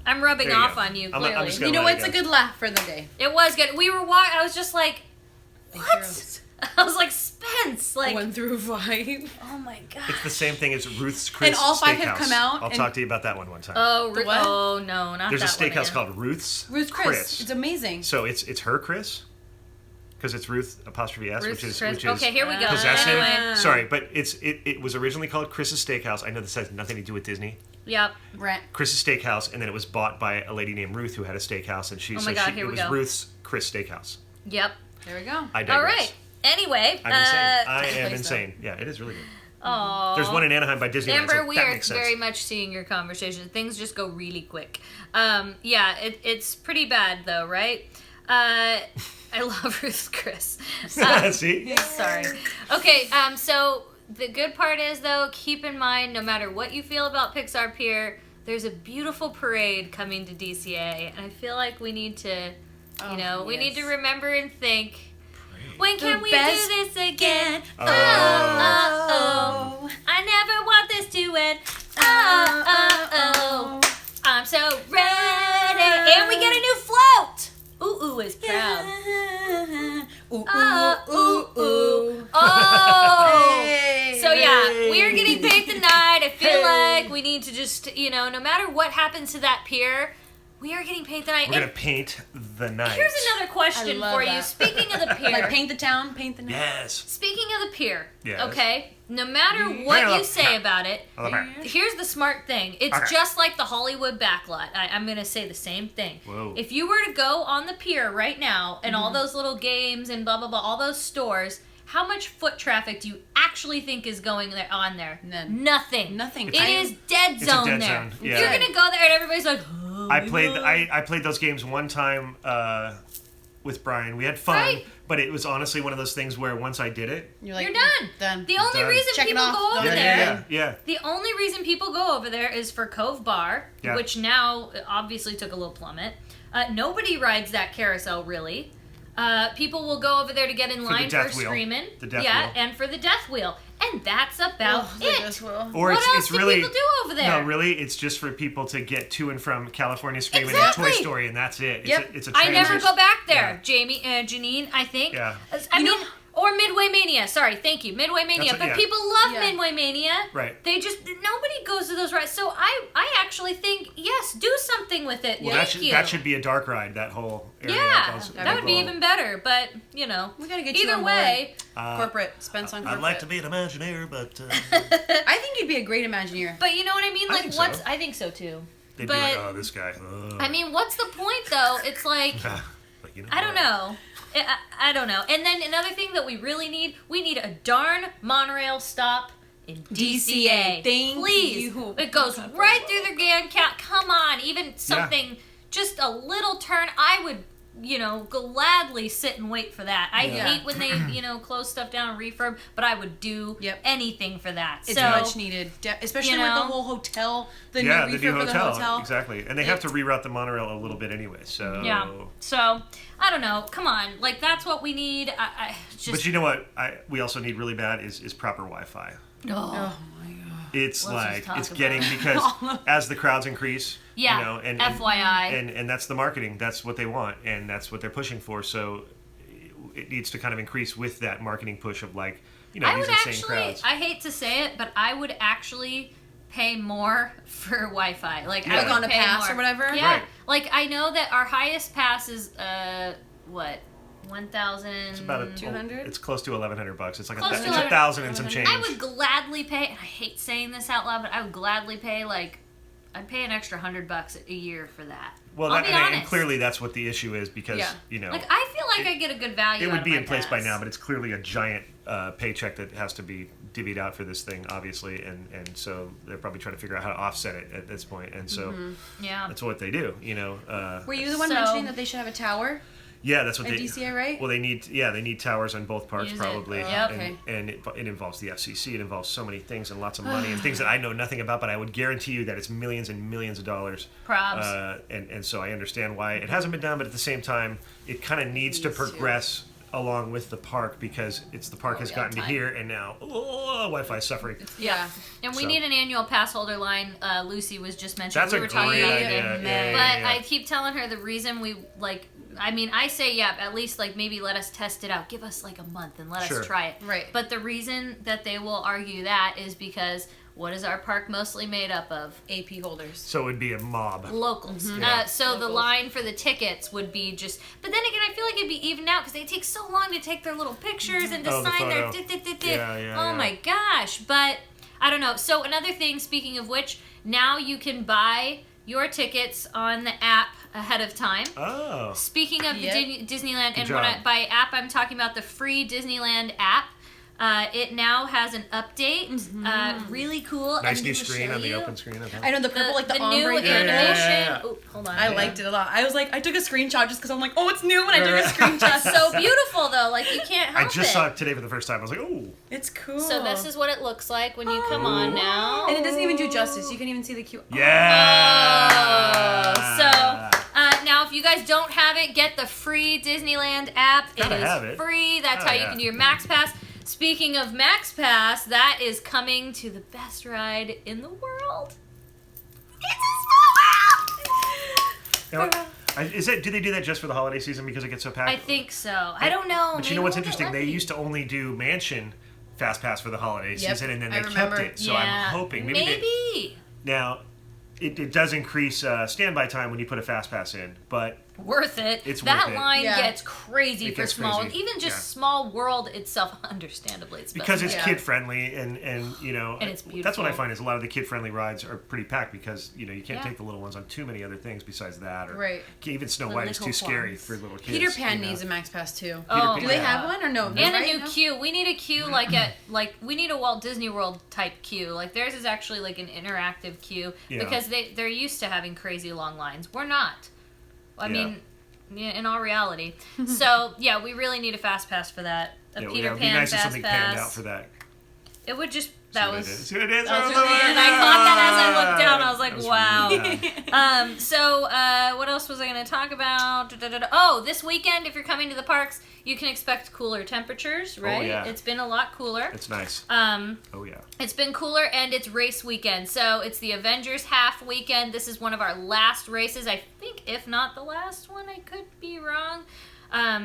Speaker 2: I'm rubbing
Speaker 1: There you
Speaker 2: off
Speaker 1: go.
Speaker 2: on you,
Speaker 1: I'm
Speaker 2: clearly.
Speaker 1: just gonna
Speaker 3: You know
Speaker 1: let
Speaker 3: what's
Speaker 1: it
Speaker 3: a
Speaker 1: go.
Speaker 3: good laugh for the day?
Speaker 2: It was good. We were I was just like,
Speaker 3: Big
Speaker 2: what?
Speaker 3: Heroes.
Speaker 2: I was like, Spence. Like,
Speaker 3: 1 through 5.
Speaker 2: oh my god.
Speaker 1: It's the same thing as Ruth's Chris
Speaker 3: And all 5 have
Speaker 1: Steakhouse.
Speaker 3: come out,
Speaker 1: I'll
Speaker 3: and-
Speaker 1: talk to you about that one time.
Speaker 2: Oh,
Speaker 3: The what?
Speaker 2: oh no, not
Speaker 1: There's a
Speaker 2: that one
Speaker 1: steakhouse
Speaker 2: again.
Speaker 1: called Ruth's.
Speaker 3: Ruth Chris. It's amazing.
Speaker 1: So it's her Chris, because it's Ruth apostrophe S,
Speaker 2: Ruth's
Speaker 1: which is
Speaker 2: Chris. Okay, here we go.
Speaker 1: possessive.
Speaker 2: Anyway.
Speaker 1: Sorry, but it was originally called Chris's Steakhouse. I know this has nothing to do with Disney.
Speaker 2: Yep.
Speaker 3: Rent.
Speaker 1: Chris's Steakhouse, and then it was bought by a lady named Ruth who had a steakhouse, and
Speaker 2: Oh my God, here
Speaker 1: it
Speaker 2: we
Speaker 1: was
Speaker 2: go.
Speaker 1: Ruth's Chris Steakhouse.
Speaker 2: Yep.
Speaker 3: There we go.
Speaker 1: I digress.
Speaker 2: All right. Anyway.
Speaker 1: I'm insane. I am
Speaker 3: place, though.
Speaker 1: insane. Yeah, it is really good.
Speaker 2: Aw.
Speaker 1: There's one in Anaheim by Disneyland.
Speaker 2: Amber,
Speaker 1: so
Speaker 2: we
Speaker 1: that
Speaker 2: are
Speaker 1: makes sense.
Speaker 2: very much seeing your conversation. Things just go really quick. Yeah, it's pretty bad though, right? I love Ruth Chris.
Speaker 1: See?
Speaker 2: Sorry. Okay, so the good part is though, keep in mind, no matter what you feel about Pixar Pier, there's a beautiful parade coming to DCA, and I feel like we need to, we need to remember and think. When can we
Speaker 3: best-
Speaker 2: do this again?
Speaker 1: Oh.
Speaker 2: Oh. I never want this to end. Oh. I'm so ready. And we get a new float. Ooh is proud.
Speaker 3: Ooh,
Speaker 2: Ooh. Oh.
Speaker 3: Hey.
Speaker 2: So yeah, we are getting paid tonight. I feel like we need to just, no matter what happens to that pier, we are getting paid tonight.
Speaker 1: We're
Speaker 2: And
Speaker 1: going to paint the night.
Speaker 2: here's another question
Speaker 3: I love
Speaker 2: for you.
Speaker 3: that.
Speaker 2: Speaking of the pier.
Speaker 3: Like paint the town, paint the night.
Speaker 1: Yes.
Speaker 2: Speaking of the pier,
Speaker 1: Yes.
Speaker 2: okay, no matter what you say about it,
Speaker 1: I love it.
Speaker 2: here's the smart thing. It's
Speaker 1: Okay.
Speaker 2: just like the Hollywood backlot. I'm going to say the same thing.
Speaker 1: Whoa.
Speaker 2: If you were to go on the pier right now and all those little games and blah, blah, blah, all those stores How much foot traffic do you actually think is going there on there?
Speaker 3: None.
Speaker 2: Nothing.
Speaker 3: Nothing.
Speaker 2: It is dead zone
Speaker 1: dead
Speaker 2: there.
Speaker 1: zone, yeah.
Speaker 2: You're gonna go there and everybody's like, oh,
Speaker 1: I played those games one time with Brian. We had fun,
Speaker 2: Right.
Speaker 1: but it was honestly one of those things where once I did it,
Speaker 3: You're like,
Speaker 2: you're done.
Speaker 3: Done.
Speaker 2: The only
Speaker 1: Done.
Speaker 2: reason
Speaker 3: Check it
Speaker 2: people
Speaker 3: off.
Speaker 2: go over
Speaker 3: Done.
Speaker 2: there.
Speaker 1: yeah.
Speaker 2: The only reason people go over there is for Cove Bar,
Speaker 1: Yeah.
Speaker 2: which now obviously took a little plummet. Nobody rides that carousel really. People will go over there to get in line for
Speaker 1: death wheel.
Speaker 2: Screamin'.
Speaker 1: The death
Speaker 2: yeah,
Speaker 1: wheel.
Speaker 2: and for the death wheel. And that's about
Speaker 3: Oh,
Speaker 2: it.
Speaker 3: this will.
Speaker 1: Or
Speaker 2: What
Speaker 1: it's
Speaker 2: else
Speaker 1: it's
Speaker 2: do
Speaker 1: really
Speaker 2: people do over there?
Speaker 1: No, really, it's just for people to get to and from California Screaming
Speaker 2: Exactly.
Speaker 1: and Toy Story, and that's it.
Speaker 3: Yep.
Speaker 1: It's a
Speaker 2: I never
Speaker 1: transit.
Speaker 2: go back there.
Speaker 1: Yeah.
Speaker 2: Janine, I think.
Speaker 1: Yeah.
Speaker 2: I
Speaker 3: You
Speaker 2: mean,
Speaker 3: know-
Speaker 2: or Midway Mania. Sorry, thank you, Midway Mania.
Speaker 1: That's
Speaker 2: But
Speaker 1: yeah.
Speaker 2: people love
Speaker 3: Yeah.
Speaker 2: Midway Mania.
Speaker 1: Right.
Speaker 2: They just nobody goes to those rides. So I actually think yes, do something with it.
Speaker 1: Well,
Speaker 2: Thank you.
Speaker 1: that should be a dark ride. That whole area.
Speaker 2: Yeah,
Speaker 1: Those-
Speaker 2: that would be
Speaker 1: little-
Speaker 2: even better. But you know,
Speaker 3: We gotta get you
Speaker 2: either
Speaker 3: on
Speaker 2: way.
Speaker 3: Corporate. Spence on corporate.
Speaker 1: I'd like to be an Imagineer, but
Speaker 3: I think you'd be a great Imagineer.
Speaker 2: But you know what I mean?
Speaker 1: I
Speaker 2: Like
Speaker 1: think
Speaker 2: what's
Speaker 1: so.
Speaker 2: I think so too.
Speaker 1: they'd
Speaker 2: But
Speaker 1: be like, "Oh, this guy." Ugh.
Speaker 2: I mean, what's the point though? It's like
Speaker 1: But you know
Speaker 2: I don't
Speaker 1: what?
Speaker 2: know. I don't know. And then another thing that we really need, we need a darn monorail stop in DCA.
Speaker 3: Thank
Speaker 2: Please.
Speaker 3: you.
Speaker 2: It goes right through the Grand Count. Come on, even something, just a little turn. I would, gladly sit and wait for that. I
Speaker 3: Yeah.
Speaker 2: hate when they, close stuff down and refurb, but I would do
Speaker 3: Yep.
Speaker 2: anything for that.
Speaker 3: It's
Speaker 2: so,
Speaker 3: much needed, especially
Speaker 2: you
Speaker 3: with the
Speaker 2: know?
Speaker 3: whole hotel, the
Speaker 1: Yeah,
Speaker 3: new
Speaker 1: the
Speaker 3: refurb
Speaker 1: new
Speaker 3: for the
Speaker 1: hotel.
Speaker 3: hotel.
Speaker 1: Exactly, and they have to reroute the monorail a little bit anyway. So
Speaker 2: yeah. So, I don't know. Come on. Like, that's what we need. I just...
Speaker 1: But you know what? We also need really bad is proper Wi-Fi.
Speaker 3: Oh my god.
Speaker 1: It's
Speaker 2: Let's just talk
Speaker 1: it's
Speaker 2: about
Speaker 1: getting
Speaker 2: it.
Speaker 1: because as the crowds increase,
Speaker 2: Yeah,
Speaker 1: and
Speaker 2: FYI.
Speaker 1: and that's the marketing. That's what they want, and that's what they're pushing for. So it needs to kind of increase with that marketing push of
Speaker 2: I
Speaker 1: these
Speaker 2: would
Speaker 1: insane
Speaker 2: actually,
Speaker 1: crowds.
Speaker 2: I hate to say it, but I would actually pay more for Wi-Fi. Like,
Speaker 1: Yeah.
Speaker 2: I
Speaker 3: Like
Speaker 2: would
Speaker 3: on a
Speaker 2: pay
Speaker 3: pass
Speaker 2: more.
Speaker 3: or whatever?
Speaker 2: Yeah.
Speaker 1: Right.
Speaker 2: Like, I know that our highest pass is, what? 1,000.
Speaker 1: It's about
Speaker 3: 200?
Speaker 1: It's close to $1,100. It's like
Speaker 2: Close to
Speaker 1: it's
Speaker 2: 1100.
Speaker 1: 1,000 and some change.
Speaker 2: I would gladly pay, and I hate saying this out loud, but I would gladly pay, I'd pay an extra $100 a year for that.
Speaker 1: Well,
Speaker 2: I'll be
Speaker 1: and
Speaker 2: honest.
Speaker 1: clearly that's what the issue is because
Speaker 3: Yeah.
Speaker 2: Like, I feel like I get a good value
Speaker 1: it
Speaker 2: out
Speaker 1: would
Speaker 2: of
Speaker 1: be
Speaker 2: my
Speaker 1: in place by
Speaker 2: pass.
Speaker 1: now, but it's clearly a giant paycheck that has to be divvied out for this thing, obviously, and so they're probably trying to figure out how to offset it at this point, and so
Speaker 2: Yeah.
Speaker 1: that's what they do,
Speaker 3: Were you the one
Speaker 2: So-
Speaker 3: mentioning that they should have a tower
Speaker 1: Yeah, that's what
Speaker 3: at
Speaker 1: they.
Speaker 3: DCA, right?
Speaker 1: Well, they need towers on both parts
Speaker 2: Use it.
Speaker 1: probably,
Speaker 2: Yep.
Speaker 3: Okay.
Speaker 1: and it involves the FCC. It involves so many things and lots of money and things that I know nothing about, but I would guarantee you that it's millions and millions of dollars.
Speaker 2: Probs.
Speaker 1: And so I understand why it hasn't been done, but at the same time, it kind of needs to
Speaker 3: Needs to.
Speaker 1: progress along with the park because the park has
Speaker 3: yeah,
Speaker 1: gotten to
Speaker 3: time.
Speaker 1: here and now Wi-Fi is suffering.
Speaker 3: Yeah.
Speaker 2: And we
Speaker 1: So-
Speaker 2: need an annual pass holder line. Lucy was just mentioning.
Speaker 1: That's
Speaker 2: we
Speaker 1: a
Speaker 2: were talking
Speaker 1: great
Speaker 2: about
Speaker 1: idea.
Speaker 2: it.
Speaker 1: Yeah,
Speaker 2: But
Speaker 1: yeah.
Speaker 2: I keep telling her the reason we I say at least maybe let us test it out. Give us a month and let
Speaker 1: Sure.
Speaker 2: us try it.
Speaker 3: Right.
Speaker 2: But the reason that they will argue that is because what is our park mostly made up of?
Speaker 3: AP holders.
Speaker 1: So it would be a mob.
Speaker 2: Locals.
Speaker 1: Yeah.
Speaker 2: So the
Speaker 3: Locals.
Speaker 2: line for the tickets would be just. But then again, I feel like it'd be evened out because they take so long to take their little pictures and to
Speaker 1: Oh, the
Speaker 2: sign their.
Speaker 1: photo. Yeah,
Speaker 2: Oh
Speaker 1: yeah.
Speaker 2: my gosh! But I don't know. So another thing, speaking of which, now you can buy your tickets on the app ahead of time.
Speaker 1: Oh.
Speaker 2: Speaking of
Speaker 3: Yep.
Speaker 2: the Disneyland, and
Speaker 1: job.
Speaker 2: by app I'm talking about the free Disneyland app. It now has an update. Really cool.
Speaker 1: Nice
Speaker 2: I'm
Speaker 1: new
Speaker 2: gonna
Speaker 1: screen
Speaker 2: show
Speaker 1: on the
Speaker 2: you.
Speaker 1: open screen.
Speaker 3: I know the purple, the
Speaker 2: new
Speaker 3: ombre.
Speaker 1: Yeah,
Speaker 2: animation.
Speaker 1: yeah.
Speaker 2: Oh, hold on.
Speaker 3: I liked it a lot. I was like, I took a screenshot just because I'm like, oh, it's new, and I took a screenshot.
Speaker 2: So beautiful though, you can't help
Speaker 1: I just
Speaker 2: it.
Speaker 1: saw it today for the first time. I was like, oh.
Speaker 3: It's cool.
Speaker 2: So this is what it looks like when you come on now.
Speaker 3: And it doesn't even do justice. You can even see the QR.
Speaker 1: Yeah.
Speaker 2: So now if you guys don't have it, get the free Disneyland app.
Speaker 1: Gotta
Speaker 2: It is
Speaker 1: have it.
Speaker 2: free. That's
Speaker 1: Oh,
Speaker 2: how you
Speaker 1: yeah.
Speaker 2: can do your Max Pass. Speaking of Max Pass, that is coming to the best ride in the world. It's a small world.
Speaker 1: Do they do that just for the holiday season because it gets so packed?
Speaker 2: I think so. I don't know.
Speaker 1: But you
Speaker 2: Maybe
Speaker 1: know what's
Speaker 2: we'll get
Speaker 1: interesting? They
Speaker 2: lucky.
Speaker 1: used to only do Mansion Fast Pass for the holiday
Speaker 3: Yep,
Speaker 1: season, and then
Speaker 3: I
Speaker 1: they
Speaker 3: remember.
Speaker 1: kept it. So
Speaker 2: Yeah.
Speaker 1: I'm hoping maybe. Now, it does increase standby time when you put a Fast Pass in, but
Speaker 2: worth it.
Speaker 1: It's
Speaker 2: that
Speaker 1: worth it.
Speaker 2: line
Speaker 3: Yeah.
Speaker 2: gets crazy
Speaker 1: It
Speaker 2: for
Speaker 1: gets
Speaker 2: small,
Speaker 1: crazy.
Speaker 2: even just
Speaker 1: Yeah.
Speaker 2: Small World itself. Understandably, it's
Speaker 1: because it's
Speaker 3: Yeah.
Speaker 1: kid friendly and you know
Speaker 2: And it's
Speaker 1: that's what I
Speaker 2: beautiful.
Speaker 1: find is a lot of the kid friendly rides are pretty packed because you know you can't
Speaker 2: Yeah.
Speaker 1: take the little ones on too many other things besides that or
Speaker 3: Right.
Speaker 1: even Snow
Speaker 2: The
Speaker 1: White is
Speaker 2: little
Speaker 1: too scary
Speaker 2: ones.
Speaker 1: for little kids.
Speaker 3: Peter Pan
Speaker 1: you know.
Speaker 3: needs a Max Pass too.
Speaker 2: Oh,
Speaker 3: Do they
Speaker 2: my
Speaker 3: have
Speaker 2: God.
Speaker 3: one or no?
Speaker 2: And
Speaker 3: Right?
Speaker 2: a new
Speaker 3: No?
Speaker 2: queue. We need a queue we need a Walt Disney World type queue. Like theirs is actually like an interactive queue
Speaker 1: Yeah.
Speaker 2: because they're used to having crazy long lines. We're not. I
Speaker 1: Yeah.
Speaker 2: mean, in all reality. So yeah, we really need a fast pass for that. A
Speaker 1: Yeah,
Speaker 2: Peter
Speaker 1: it'd
Speaker 2: Pan
Speaker 1: be nice if
Speaker 2: fast
Speaker 1: something panned out
Speaker 2: pass.
Speaker 1: for that.
Speaker 2: It would just
Speaker 1: See
Speaker 2: that
Speaker 1: what
Speaker 2: was.
Speaker 1: it is. See what it is?
Speaker 2: That was
Speaker 1: Oh,
Speaker 2: really, and I
Speaker 1: yeah.
Speaker 2: caught that as I looked down. I was like,
Speaker 1: That was
Speaker 2: wow.
Speaker 1: really bad.
Speaker 2: So, what else was I going to talk about? Oh, this weekend, if you're coming to the parks, you can expect cooler temperatures, right?
Speaker 1: yeah.
Speaker 2: It's been a lot cooler.
Speaker 1: It's nice. Oh yeah.
Speaker 2: It's been cooler, and it's race weekend. So, it's the Avengers half weekend. This is one of our last races. I think, if not the last one, I could be wrong.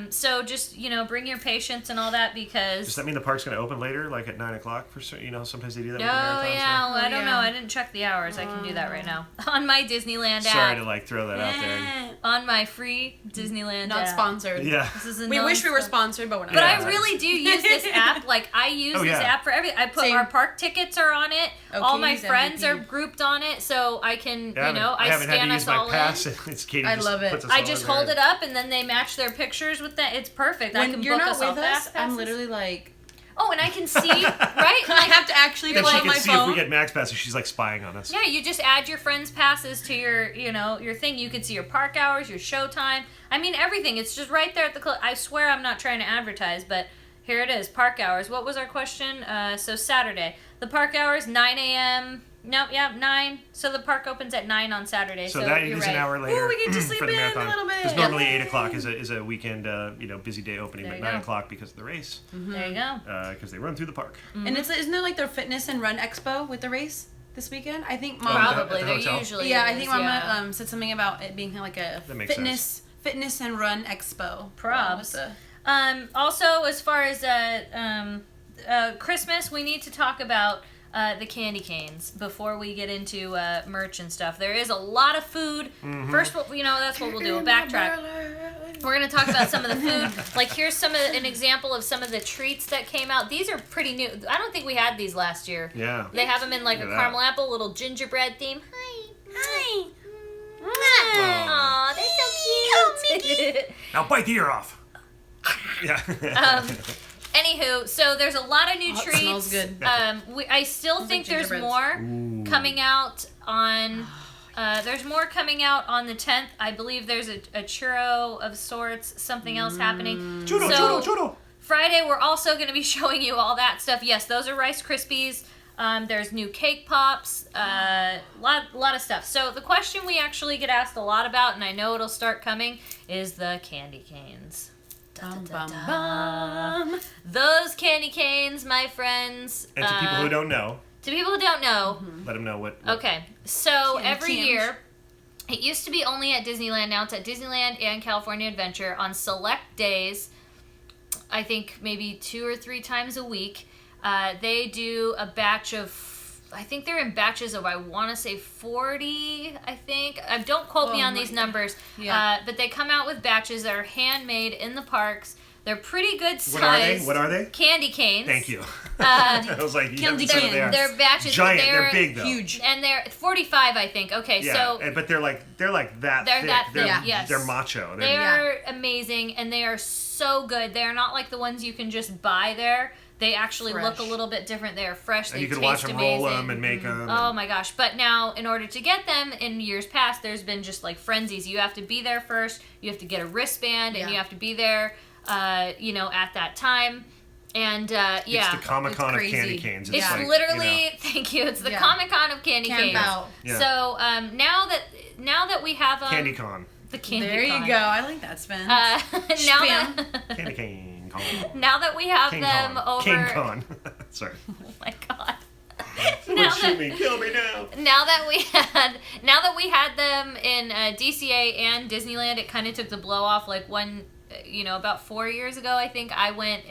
Speaker 2: So just, bring your patience and all that because...
Speaker 1: Does that mean the park's going to open later, like at 9 o'clock? For certain, sometimes they do that.
Speaker 2: Oh,
Speaker 1: with the marathons
Speaker 2: yeah.
Speaker 1: now?
Speaker 2: Well, I don't
Speaker 3: yeah.
Speaker 2: know. I didn't check the hours. I can do that right now. On my Disneyland
Speaker 1: Sorry
Speaker 2: app.
Speaker 1: to throw that out there.
Speaker 2: On my free Disneyland
Speaker 3: Not
Speaker 2: app.
Speaker 3: sponsored.
Speaker 1: Yeah.
Speaker 2: This is a
Speaker 3: We wish we were
Speaker 2: non-spon-
Speaker 3: sponsored, but we're not.
Speaker 2: But
Speaker 1: Yeah.
Speaker 2: I really do use this app. Like, I use
Speaker 1: Oh,
Speaker 2: this
Speaker 1: yeah.
Speaker 2: app for everything. I put
Speaker 3: Same.
Speaker 2: our park tickets are on it. All my
Speaker 3: Keys,
Speaker 2: friends
Speaker 3: MVP.
Speaker 2: are grouped on it, so I can,
Speaker 1: I
Speaker 2: I
Speaker 1: haven't had
Speaker 2: scan
Speaker 1: to
Speaker 2: us
Speaker 1: use my
Speaker 2: all
Speaker 1: pass.
Speaker 2: in.
Speaker 1: It's Katie
Speaker 3: I
Speaker 1: just
Speaker 3: love it.
Speaker 1: puts us
Speaker 2: I
Speaker 1: all
Speaker 2: just
Speaker 1: in there.
Speaker 2: hold it up, and then they match their pictures with that. It's perfect. I
Speaker 3: When
Speaker 2: can
Speaker 3: you're
Speaker 2: book
Speaker 3: not
Speaker 2: us all
Speaker 3: with us,
Speaker 2: fast
Speaker 3: I'm
Speaker 2: passes.
Speaker 3: literally like,
Speaker 2: Oh, and I can see, right?
Speaker 3: I have to actually
Speaker 1: Then
Speaker 3: pull
Speaker 1: she
Speaker 3: out
Speaker 1: can
Speaker 3: my
Speaker 1: see if
Speaker 3: phone.
Speaker 1: we get max passes. She's like spying on us.
Speaker 2: Yeah, you just add your friends' passes to your, your thing. You can see your park hours, your show time. I mean, everything. It's just right there at the I swear I'm not trying to advertise, but here it is. Park hours. What was our question? So Saturday. The park hours, 9 a.m. No, yeah, 9. So the park opens at 9 on Saturday.
Speaker 1: So
Speaker 2: So
Speaker 1: that
Speaker 2: you're
Speaker 1: is
Speaker 2: right.
Speaker 1: an hour later.
Speaker 3: Ooh, we get to sleep
Speaker 1: for the
Speaker 3: in a
Speaker 1: marathon.
Speaker 3: little bit.
Speaker 1: Because normally 8 o'clock is a weekend, busy day opening,
Speaker 2: There
Speaker 1: but
Speaker 2: you
Speaker 1: 9
Speaker 2: go.
Speaker 1: o'clock because of the race.
Speaker 2: There you go.
Speaker 1: Because they run through the park.
Speaker 3: And isn't there like their fitness and run expo with the race this weekend? I think Mom.
Speaker 2: Probably.
Speaker 1: at the
Speaker 2: There
Speaker 1: hotel?
Speaker 2: usually
Speaker 3: Yeah, I
Speaker 2: is,
Speaker 3: think Mama
Speaker 2: yeah.
Speaker 3: said something about it being like a
Speaker 1: That makes
Speaker 3: fitness and run expo.
Speaker 2: Probs.
Speaker 3: With
Speaker 2: Also, as far as Christmas, we need to talk about the candy canes before we get into merch and stuff. There is a lot of food. First, that's what we'll do. We'll backtrack. We're going to talk about some of the food. Like, here's an example of some of the treats that came out. These are pretty new. I don't think we had these last year.
Speaker 1: Yeah.
Speaker 2: They have them in like a
Speaker 1: Look at
Speaker 2: caramel apple, little gingerbread theme. Hi.
Speaker 1: Aw.
Speaker 2: Aw, they're so cute.
Speaker 1: Now bite the ear off. Yeah.
Speaker 2: Anywho, so there's a lot of new
Speaker 3: Oh, it
Speaker 2: treats.
Speaker 3: smells good.
Speaker 2: I still think there's more coming out on. There's more coming out on the 10th. I believe there's a churro of sorts, something else happening.
Speaker 1: Churro.
Speaker 2: Friday, we're also going to be showing you all that stuff. Yes, those are Rice Krispies. There's new cake pops. Lot of stuff. So the question we actually get asked a lot about, and I know it'll start coming, is the candy canes.
Speaker 3: Bum, bum, bum.
Speaker 2: Those candy canes, my friends.
Speaker 1: And to people who don't know,
Speaker 2: To people who don't know,
Speaker 1: let them know what.
Speaker 2: okay, so
Speaker 3: Candy
Speaker 2: every
Speaker 3: canes.
Speaker 2: year, it used to be only at Disneyland. Now it's at Disneyland and California Adventure on select days. I think maybe 2 or 3 times a week. They do a batch of. I think they're in batches of, I want to say 40, I think. Don't quote me
Speaker 3: Oh
Speaker 2: on
Speaker 3: my
Speaker 2: these
Speaker 3: God.
Speaker 2: numbers.
Speaker 3: Yeah.
Speaker 2: But they come out with batches that are handmade in the parks. They're pretty good size.
Speaker 1: What are they?
Speaker 2: Candy canes.
Speaker 1: Thank you. I was like, you
Speaker 3: Candy
Speaker 1: haven't said what they are.
Speaker 2: They're batches.
Speaker 1: Giant.
Speaker 2: They're
Speaker 1: They're big though.
Speaker 3: Huge.
Speaker 2: And they're 45, I think. Okay,
Speaker 1: Yeah,
Speaker 2: so
Speaker 1: but they're like that.
Speaker 2: They're
Speaker 1: thick.
Speaker 2: that
Speaker 1: They're,
Speaker 2: thick, yes.
Speaker 1: They're macho.
Speaker 2: they are amazing, and they are so good. They are not like the ones you can just buy there. They actually look
Speaker 3: Fresh.
Speaker 2: a little bit different. They are fresh.
Speaker 1: And
Speaker 2: They
Speaker 1: you can
Speaker 2: taste
Speaker 1: watch them
Speaker 2: amazing.
Speaker 1: roll them and make them.
Speaker 2: Oh my gosh. But now, in order to get them, in years past, there's been just like frenzies. You have to be there first. You have to get a wristband, and
Speaker 3: Yeah.
Speaker 2: you have to be there, at that time. And, yeah.
Speaker 1: It's the Comic-Con of
Speaker 3: It's
Speaker 1: candy
Speaker 3: crazy.
Speaker 1: canes.
Speaker 2: It's
Speaker 1: like,
Speaker 2: literally, thank you, it's the
Speaker 3: Yeah.
Speaker 2: Comic-Con of candy
Speaker 3: Camp
Speaker 2: canes.
Speaker 3: out.
Speaker 1: Yeah.
Speaker 2: So, now that we have
Speaker 1: Candy Con.
Speaker 2: the candy
Speaker 3: There
Speaker 2: con.
Speaker 3: you go. I like that, Sven.
Speaker 2: Now
Speaker 3: Spam.
Speaker 2: that
Speaker 1: Candy cane con.
Speaker 2: now that we have
Speaker 1: King
Speaker 2: them
Speaker 1: con.
Speaker 2: over,
Speaker 1: King con. Sorry.
Speaker 2: oh my god.
Speaker 1: Someone shoot me. Kill me now.
Speaker 2: Now that we had them in DCA and Disneyland, it kind of took the blow off. Like about 4 years ago, I think I went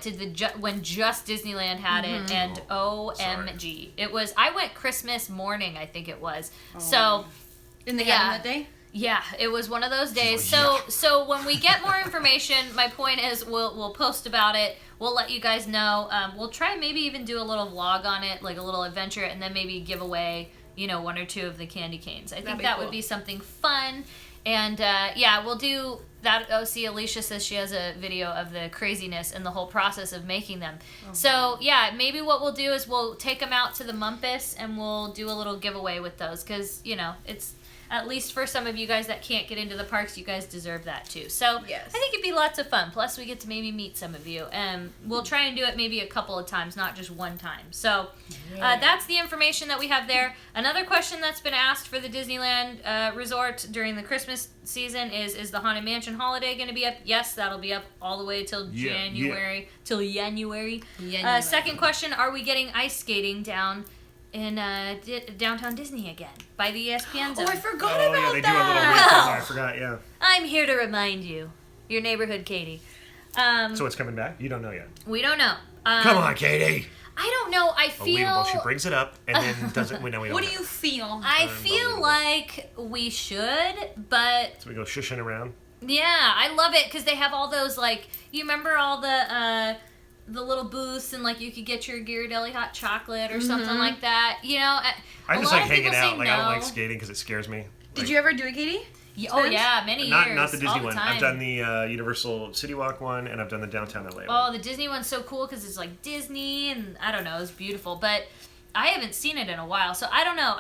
Speaker 2: to when just Disneyland had it, and OMG, it was. I went Christmas morning, I think it was. So
Speaker 3: And they
Speaker 2: yeah.
Speaker 3: had them that day?
Speaker 2: Yeah, it was one of those days.
Speaker 1: She's like,
Speaker 2: So when we get more information, my point is we'll post about it. We'll let you guys know. We'll try and maybe even do a little vlog on it, like a little adventure, and then maybe give away, one or two of the candy canes. I think that would be something fun. And we'll do that. Oh, see, Alicia says she has a video of the craziness and the whole process of making them. Oh, so maybe what we'll do is we'll take them out to the Mumpus and we'll do a little giveaway with those because it's. At least for some of you guys that can't get into the parks, you guys deserve that too. So
Speaker 3: yes.
Speaker 2: I think it'd be lots of fun. Plus, we get to maybe meet some of you. And we'll try and do it maybe a couple of times, not just one time. So that's the information that we have there. Another question that's been asked for the Disneyland resort during the Christmas season is the Haunted Mansion holiday going to be up? Yes, that'll be up all the way till January. Till January. Second question, are we getting ice skating down in downtown Disney again by the ESPN zone?
Speaker 3: Oh, I forgot about
Speaker 1: they
Speaker 3: that.
Speaker 1: do a little rink there. I forgot, yeah.
Speaker 2: I'm here to remind you. Your neighborhood Katie.
Speaker 1: So it's coming back? You don't know yet.
Speaker 2: We don't know.
Speaker 1: Come on, Katie.
Speaker 2: I don't know. I feel...
Speaker 1: Unbelievable. She brings it up and then doesn't... We don't
Speaker 3: What do you feel?
Speaker 2: I feel like we should, but...
Speaker 1: So we go shushing around?
Speaker 2: Yeah, I love it because they have all those, like... You remember all the little booths and, like, you could get your Ghirardelli hot chocolate or something like that.
Speaker 1: I just like hanging out. Like, I don't like skating because it scares me.
Speaker 3: Did you ever do it, Katie?
Speaker 2: Oh, yeah, many years.
Speaker 1: Not the Disney
Speaker 2: all the
Speaker 1: one.
Speaker 2: time.
Speaker 1: I've done the Universal City Walk one, and I've done the Downtown LA one.
Speaker 2: Oh, the Disney one's so cool because it's like Disney, and I don't know, it's beautiful. But I haven't seen it in a while, so I don't know.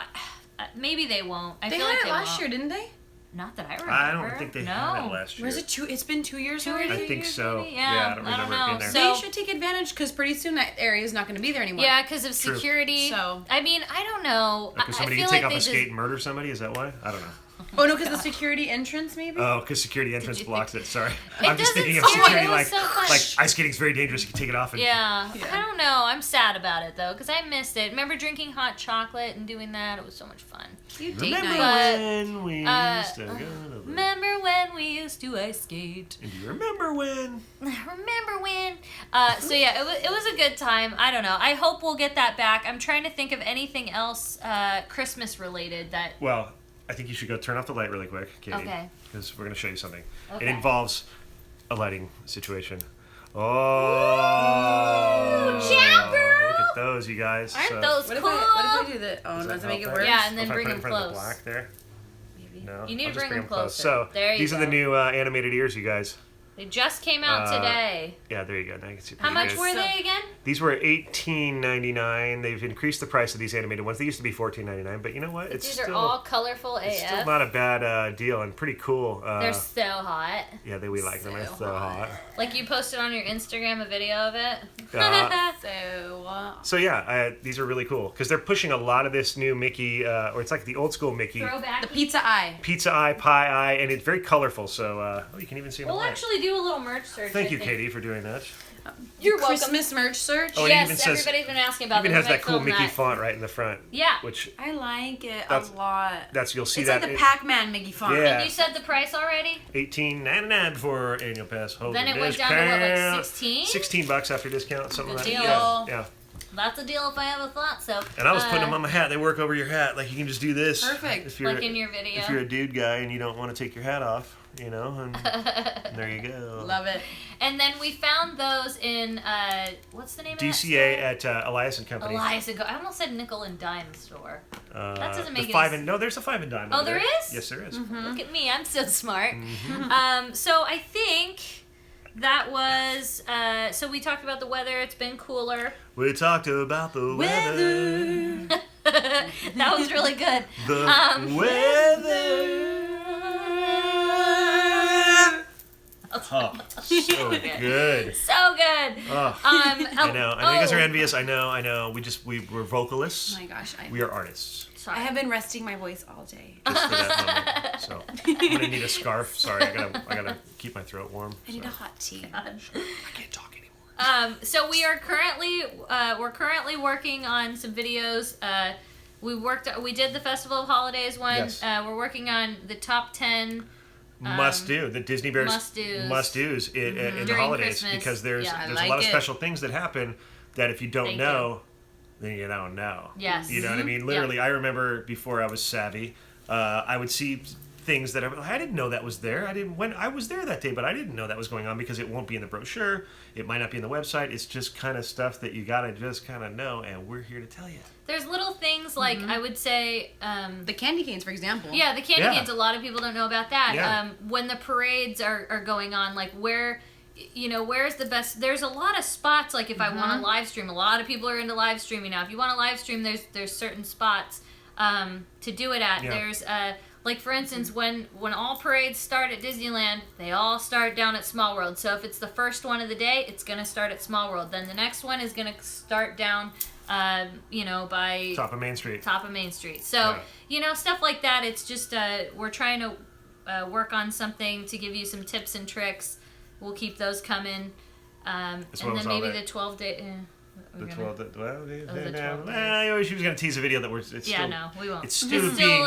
Speaker 2: Maybe they won't. I
Speaker 3: They
Speaker 2: feel
Speaker 3: had
Speaker 2: like
Speaker 3: it
Speaker 2: they
Speaker 3: last
Speaker 2: won't.
Speaker 3: year, didn't they?
Speaker 2: Not that I remember.
Speaker 1: I don't think they had it last year.
Speaker 3: Was it 2? It's been 2 years
Speaker 2: 2
Speaker 3: already?
Speaker 1: I think so.
Speaker 2: Maybe?
Speaker 1: Yeah, I don't remember it being there.
Speaker 2: So,
Speaker 3: They should take advantage because pretty soon that area is not going to be there anymore.
Speaker 2: yeah, because of
Speaker 1: True.
Speaker 2: security.
Speaker 3: So-
Speaker 2: I mean, I don't know.
Speaker 1: Because somebody
Speaker 2: I
Speaker 1: can
Speaker 2: feel
Speaker 1: take
Speaker 2: like
Speaker 1: off a
Speaker 2: they
Speaker 1: skate and murder somebody? Is that why? I don't know.
Speaker 3: Oh, no, because the security entrance, maybe?
Speaker 1: Oh, because security entrance blocks it. Sorry.
Speaker 2: It
Speaker 1: I'm just
Speaker 2: doesn't
Speaker 1: thinking of
Speaker 2: scare me.
Speaker 1: security
Speaker 2: It was
Speaker 1: like,
Speaker 2: so fun.
Speaker 1: like ice skating's very dangerous. You can take it off. And,
Speaker 2: Yeah, I don't know. I'm sad about it though because I missed it. Remember drinking hot chocolate and doing that? It was so much fun.
Speaker 3: Cute date
Speaker 1: Remember
Speaker 3: night.
Speaker 1: when we used to go to the...
Speaker 2: Remember when we used to ice skate?
Speaker 1: And do you remember when?
Speaker 2: Remember when? So yeah, it was a good time. I don't know. I hope we'll get that back. I'm trying to think of anything else Christmas related that.
Speaker 1: Well, I think you should go turn off the light really quick, Katie.
Speaker 2: Okay.
Speaker 1: Because we're going to show you something.
Speaker 2: Okay.
Speaker 1: It involves a lighting situation. Oh.
Speaker 2: Jumper!
Speaker 1: Look at those, you guys.
Speaker 2: Aren't
Speaker 1: So-
Speaker 2: those
Speaker 3: What
Speaker 2: cool?
Speaker 3: if I do that? Oh,
Speaker 1: Does
Speaker 3: does
Speaker 1: that
Speaker 3: it make it
Speaker 1: help
Speaker 3: worse?
Speaker 2: Yeah, and then
Speaker 1: If I
Speaker 2: bring
Speaker 1: put it
Speaker 2: them
Speaker 1: in front of the
Speaker 2: close.
Speaker 1: black there?
Speaker 3: Maybe.
Speaker 1: No.
Speaker 2: You need
Speaker 1: I'll
Speaker 2: to
Speaker 1: just
Speaker 2: bring them
Speaker 1: close.
Speaker 2: closer.
Speaker 1: So
Speaker 2: There you
Speaker 1: these are
Speaker 2: go.
Speaker 1: the new animated ears, you guys.
Speaker 2: They just came out today.
Speaker 1: Yeah, there you go. Now you can see.
Speaker 2: How much
Speaker 1: good.
Speaker 2: were they again?
Speaker 1: These were $18.99. They've increased the price of these animated ones. They used to be $14.99, but you know what?
Speaker 2: These are all colorful AF.
Speaker 1: It's still not a bad deal and pretty cool.
Speaker 2: They're so hot.
Speaker 1: Yeah, we like them. They're so hot.
Speaker 2: Like you posted on your Instagram a video of it.
Speaker 3: So,
Speaker 1: So yeah, these are really cool because they're pushing a lot of this new Mickey, or it's like the old school Mickey.
Speaker 2: Throwback.
Speaker 3: the pizza eye.
Speaker 1: Pizza eye, pie eye, and it's very colorful. So you can even see them.
Speaker 2: We'll
Speaker 1: in the light.
Speaker 2: actually do a little merch search.
Speaker 1: Thank
Speaker 2: I
Speaker 1: you,
Speaker 2: think.
Speaker 1: Katie, for doing that.
Speaker 2: You're welcome.
Speaker 3: Christmas merch search.
Speaker 1: Oh, and it even
Speaker 2: Yes,
Speaker 1: says-
Speaker 2: everybody's been asking about
Speaker 1: Even
Speaker 2: them.
Speaker 1: has
Speaker 2: We might
Speaker 1: that cool
Speaker 2: film
Speaker 1: Mickey
Speaker 2: that.
Speaker 1: font right in the front.
Speaker 2: Yeah.
Speaker 1: Which
Speaker 3: I like it
Speaker 1: That's-
Speaker 3: a lot.
Speaker 1: you'll see
Speaker 3: It's
Speaker 1: that
Speaker 3: like the Pac-Man Mickey font.
Speaker 1: Yeah.
Speaker 2: And you said the price already?
Speaker 1: $18.99 before annual pass. Hold
Speaker 2: Then
Speaker 1: the
Speaker 2: it went down to what, like 16?
Speaker 1: $16 after discount, something
Speaker 2: Good
Speaker 1: like that.
Speaker 2: deal.
Speaker 1: Yeah.
Speaker 2: That's a deal if I ever thought so.
Speaker 1: And I was putting them on my hat. They work over your hat. Like you can just do this.
Speaker 3: Perfect.
Speaker 1: If you're,
Speaker 2: Like in your video.
Speaker 1: If you're a dude guy and you don't want to take your hat off, and there you go.
Speaker 3: Love it.
Speaker 2: And then we found those in, what's the name of that
Speaker 1: DCA
Speaker 2: store?
Speaker 1: at Elias and Company.
Speaker 2: Elias and I almost said nickel and dime store. That doesn't make
Speaker 1: the
Speaker 2: any
Speaker 1: five
Speaker 2: sense.
Speaker 1: and no, there's a 5 and dime.
Speaker 2: Oh,
Speaker 1: over
Speaker 2: there
Speaker 1: there
Speaker 2: is?
Speaker 1: Yes, there is.
Speaker 2: Look at me, I'm so smart.
Speaker 1: Mm-hmm.
Speaker 2: So I think that was, so we talked about the weather, it's been cooler.
Speaker 1: We talked about the weather.
Speaker 2: That was really good.
Speaker 1: The weather. Oh, so good.
Speaker 2: So good.
Speaker 1: Oh, I know. I know you guys are
Speaker 2: oh,
Speaker 1: envious. I know. We're vocalists.
Speaker 3: Oh my gosh.
Speaker 1: We are artists.
Speaker 2: Sorry.
Speaker 3: I have been resting my voice all day.
Speaker 1: Just for that moment. So I'm gonna need a scarf. Sorry, I gotta keep my throat warm.
Speaker 3: I need
Speaker 1: so.
Speaker 3: a hot tea.
Speaker 1: I can't talk anymore.
Speaker 2: So we are currently working on some videos. We did the Festival of Holidays one.
Speaker 1: Yes.
Speaker 2: We're working on the top 10
Speaker 1: Must do the Disney Bears
Speaker 2: must do's.
Speaker 1: in the
Speaker 2: During
Speaker 1: holidays
Speaker 2: Christmas.
Speaker 1: because there's
Speaker 2: Yeah. I
Speaker 1: a
Speaker 3: like
Speaker 1: lot of
Speaker 3: it.
Speaker 1: special things that happen that if you don't
Speaker 2: Thank
Speaker 1: know, then you don't know.
Speaker 2: Yes.
Speaker 1: You know what I mean? Literally, I remember before I was savvy, I would see things that I didn't know that was there. I was there that day, but I didn't know that was going on because it won't be in the brochure. It might not be in the website. It's just kind of stuff that you gotta just kind of know, and we're here to tell you.
Speaker 2: There's little things like I would say
Speaker 3: the candy canes, for example.
Speaker 2: Yeah, the candy canes. A lot of people don't know about that.
Speaker 1: Yeah.
Speaker 2: When the parades are going on, like where's the best? There's a lot of spots. Like if I want to live stream, a lot of people are into live streaming now. If you want to live stream, there's certain spots to do it at.
Speaker 1: Yeah.
Speaker 2: There's like for instance, when all parades start at Disneyland, they all start down at Small World. So if it's the first one of the day, it's gonna start at Small World. Then the next one is gonna start down, by
Speaker 1: Top of Main Street.
Speaker 2: So stuff like that. It's just we're trying to work on something to give you some tips and tricks. We'll keep those coming, and then maybe the 12-day.
Speaker 1: The 12 days. She was going to tease a video that we're.
Speaker 2: No, we won't.
Speaker 1: It's still being.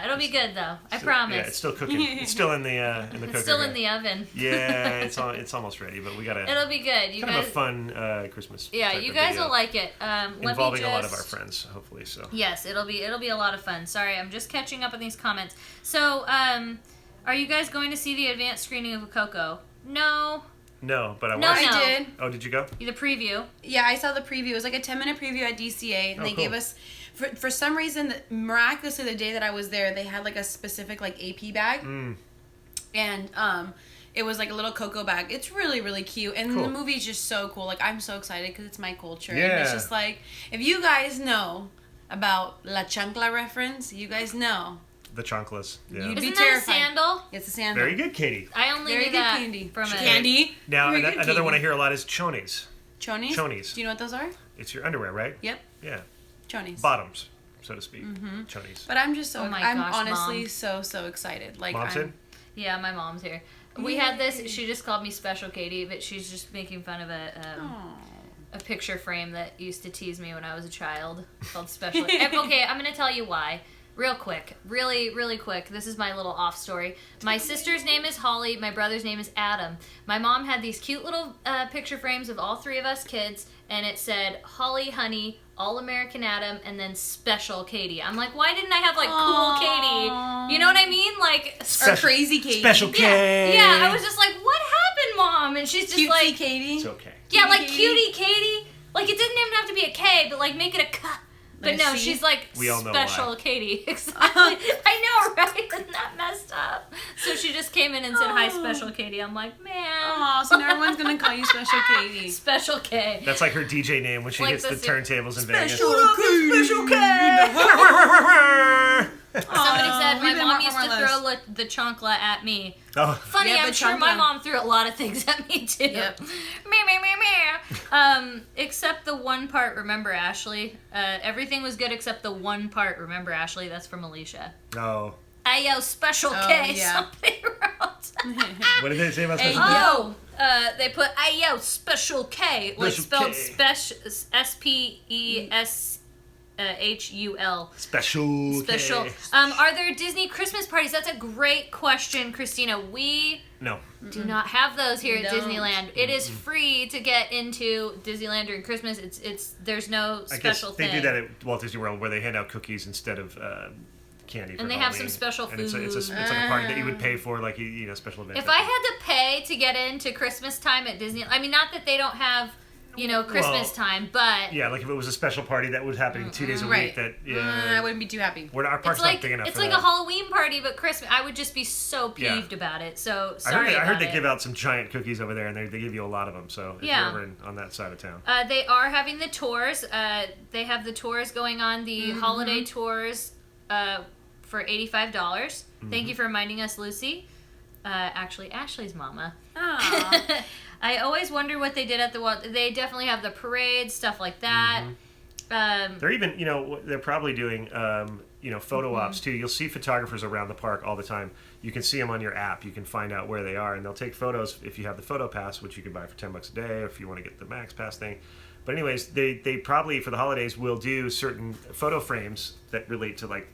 Speaker 2: It'll be good though. I promise.
Speaker 1: Yeah, it's still cooking. It's still in the cooker.
Speaker 2: It's still in the oven.
Speaker 1: Yeah, it's almost ready, but we gotta.
Speaker 2: It'll be good. You
Speaker 1: kind
Speaker 2: guys,
Speaker 1: of a fun Christmas.
Speaker 2: Yeah,
Speaker 1: type
Speaker 2: you
Speaker 1: of
Speaker 2: guys
Speaker 1: video
Speaker 2: will like it.
Speaker 1: involving a lot of our friends, hopefully. So.
Speaker 2: Yes, it'll be a lot of fun. Sorry, I'm just catching up on these comments. So, are you guys going to see the advanced screening of Coco? No.
Speaker 1: No, but I
Speaker 2: No,
Speaker 1: watched.
Speaker 3: I did.
Speaker 1: Oh, did you go?
Speaker 2: The preview.
Speaker 3: Yeah, I saw the preview. It was like a 10-minute preview at DCA, and they
Speaker 1: cool.
Speaker 3: gave us, for some reason, miraculously, the day that I was there, they had like a specific like AP bag, and it was like a little Coco bag. It's really, really cute, and
Speaker 1: Cool.
Speaker 3: the movie's just so cool. Like I'm so excited because it's my culture.
Speaker 1: Yeah.
Speaker 3: And it's just like if you guys know about La Chancla reference, you guys know.
Speaker 1: The chanclas. Yeah.
Speaker 3: You'd
Speaker 2: Isn't
Speaker 3: be
Speaker 2: that
Speaker 3: terrified.
Speaker 2: a sandal?
Speaker 3: It's a sandal.
Speaker 1: Very good, Katie.
Speaker 2: I only
Speaker 3: Very
Speaker 2: knew
Speaker 3: good
Speaker 2: that
Speaker 3: candy.
Speaker 2: from a
Speaker 3: Candy.
Speaker 1: Now,
Speaker 3: Very good
Speaker 1: another one I
Speaker 3: candy.
Speaker 1: hear a lot is chonies.
Speaker 3: Chonies?
Speaker 1: Chonies.
Speaker 3: Do you know what those are?
Speaker 1: It's your underwear, right?
Speaker 3: Yep.
Speaker 1: Yeah.
Speaker 3: Chonies.
Speaker 1: Bottoms, so to speak. Chonies.
Speaker 3: But I'm just so,
Speaker 2: Oh my
Speaker 3: I'm
Speaker 2: gosh,
Speaker 3: honestly
Speaker 2: Mom.
Speaker 3: so excited. Like
Speaker 1: Mom's
Speaker 3: I'm,
Speaker 1: in?
Speaker 2: Yeah, my mom's here. We had this. She just called me Special Katie, but she's just making fun of a picture frame that used to tease me when I was a child called Special. Okay, I'm gonna tell you why. Real quick. Really, really quick. This is my little off story. My sister's name is Holly. My brother's name is Adam. My mom had these cute little picture frames of all three of us kids, and it said Holly, Honey, All-American Adam, and then Special Katie. I'm like, why didn't I have, like, Cool Katie? You know what I mean? Like...
Speaker 3: or Crazy Katie.
Speaker 1: Special K.
Speaker 2: Yeah, I was just like, what happened, Mom? And she's just
Speaker 3: Cutesy
Speaker 2: like...
Speaker 3: Katie.
Speaker 1: It's okay.
Speaker 2: Yeah, like
Speaker 3: Katie.
Speaker 2: Cutie Katie. Like, it didn't even have to be a K, but, like, make it a K. But
Speaker 3: Like a
Speaker 2: no,
Speaker 3: C?
Speaker 2: she's like
Speaker 1: We all know
Speaker 2: Special
Speaker 1: why.
Speaker 2: Katie. Exactly. I know, right? Isn't that messed up? So she just came in and said, hi, Special Katie. I'm like, man.
Speaker 3: Aw, so now everyone's gonna call you Special Katie.
Speaker 2: Special K.
Speaker 1: That's like her DJ name when she
Speaker 2: Like
Speaker 1: hits the
Speaker 2: the-
Speaker 1: turntables in Vegas.
Speaker 3: Special
Speaker 2: Somebody said my
Speaker 3: we've been
Speaker 2: mom
Speaker 3: on
Speaker 2: used
Speaker 3: our
Speaker 2: to
Speaker 3: list.
Speaker 2: throw the chancla at me.
Speaker 1: Oh,
Speaker 2: Funny,
Speaker 3: Yeah,
Speaker 2: I'm
Speaker 3: the
Speaker 2: sure my
Speaker 3: chancla.
Speaker 2: mom threw a lot of things at me too.
Speaker 3: Yep.
Speaker 2: Me. Except the one part. Remember Ashley? Everything was good except the one part. Remember Ashley? That's from Alicia.
Speaker 1: oh.
Speaker 2: Ayo, Special
Speaker 3: Oh,
Speaker 2: K.
Speaker 3: yeah.
Speaker 2: Somebody wrote.
Speaker 1: What did they say about
Speaker 3: Hey,
Speaker 1: Special K?
Speaker 2: Oh, they put Ayo, Special K, like
Speaker 1: Special
Speaker 2: spelled
Speaker 1: K.
Speaker 2: SPESHUL.
Speaker 1: Special
Speaker 2: Special.
Speaker 1: K.
Speaker 2: Are there Disney Christmas parties? That's a great question, Christina. We
Speaker 1: No.
Speaker 2: do not have those here at
Speaker 3: Don't.
Speaker 2: Disneyland. It is free to get into Disneyland during Christmas. It's there's no
Speaker 1: I guess
Speaker 2: special
Speaker 1: they
Speaker 2: thing.
Speaker 1: do that at Walt Disney World where they hand out cookies instead of candy. For
Speaker 2: And they have some
Speaker 1: Halloween.
Speaker 2: special
Speaker 1: And it's
Speaker 2: food.
Speaker 1: it's like a party that you would pay for, like special event.
Speaker 2: If I had to pay to get into Christmas time at Disney, I mean, not that they don't have, Christmas time, but
Speaker 1: Yeah, like if it was a special party that was happening 2 days a
Speaker 3: Right.
Speaker 1: week, that
Speaker 3: I wouldn't be too happy.
Speaker 1: our park's
Speaker 2: it's like
Speaker 1: not big enough.
Speaker 2: it's
Speaker 1: for
Speaker 2: like
Speaker 1: that.
Speaker 2: a Halloween party, but Christmas. I would just be so
Speaker 1: Yeah.
Speaker 2: peeved about it. So
Speaker 1: I
Speaker 2: sorry.
Speaker 1: heard
Speaker 2: about
Speaker 1: they
Speaker 2: it.
Speaker 1: give out some giant cookies over there, and they give you a lot of them. So if
Speaker 2: Yeah.
Speaker 1: you're over on that side of town,
Speaker 2: They are having the tours. They have the tours going on, the holiday tours for $85. Thank you for reminding us, Lucy. Actually, Ashley's mama.
Speaker 3: Aw.
Speaker 2: I always wonder what they did at the Walt. They definitely have the parade, stuff like that.
Speaker 1: they're even they're probably doing photo ops too. You'll see photographers around the park all the time. You can see them on your app. You can find out where they are, and they'll take photos if you have the photo pass, which you can buy for $10 a day, or if you want to get the Max Pass thing. But anyways, they probably for the holidays will do certain photo frames that relate to the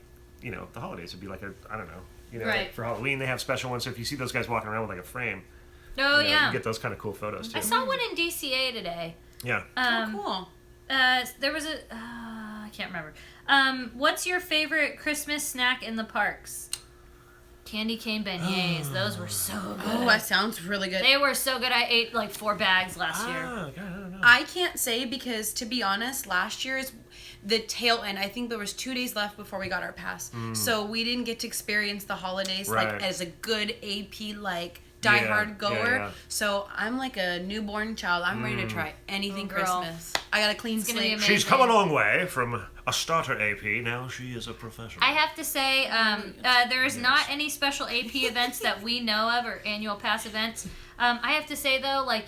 Speaker 1: holidays. It'd be like
Speaker 2: Right.
Speaker 1: for Halloween they have special ones. So if you see those guys walking around with like a frame,
Speaker 2: Oh
Speaker 1: you
Speaker 2: yeah.
Speaker 1: get those kind of cool photos too.
Speaker 2: I saw one in DCA today.
Speaker 1: Yeah.
Speaker 3: Cool.
Speaker 2: There was a I can't remember. What's your favorite Christmas snack in the parks? Candy cane beignets. Those were so good.
Speaker 3: Oh, that sounds really good.
Speaker 2: They were so good. I ate like 4 bags last year.
Speaker 1: God, I don't know.
Speaker 3: I can't say because, to be honest, last year is the tail end. I think there was 2 days left before we got our pass. So we didn't get to experience the holidays like as a good AP like diehard goer.
Speaker 1: Yeah.
Speaker 3: So I'm like a newborn child. I'm ready to try anything
Speaker 2: girl.
Speaker 3: Christmas. I got a clean
Speaker 2: It's gonna be
Speaker 3: slate.
Speaker 2: amazing.
Speaker 1: She's come a long way from a starter AP. Now she is a professional.
Speaker 2: I have to say, there is not any special AP events that we know of or annual pass events. I have to say though, like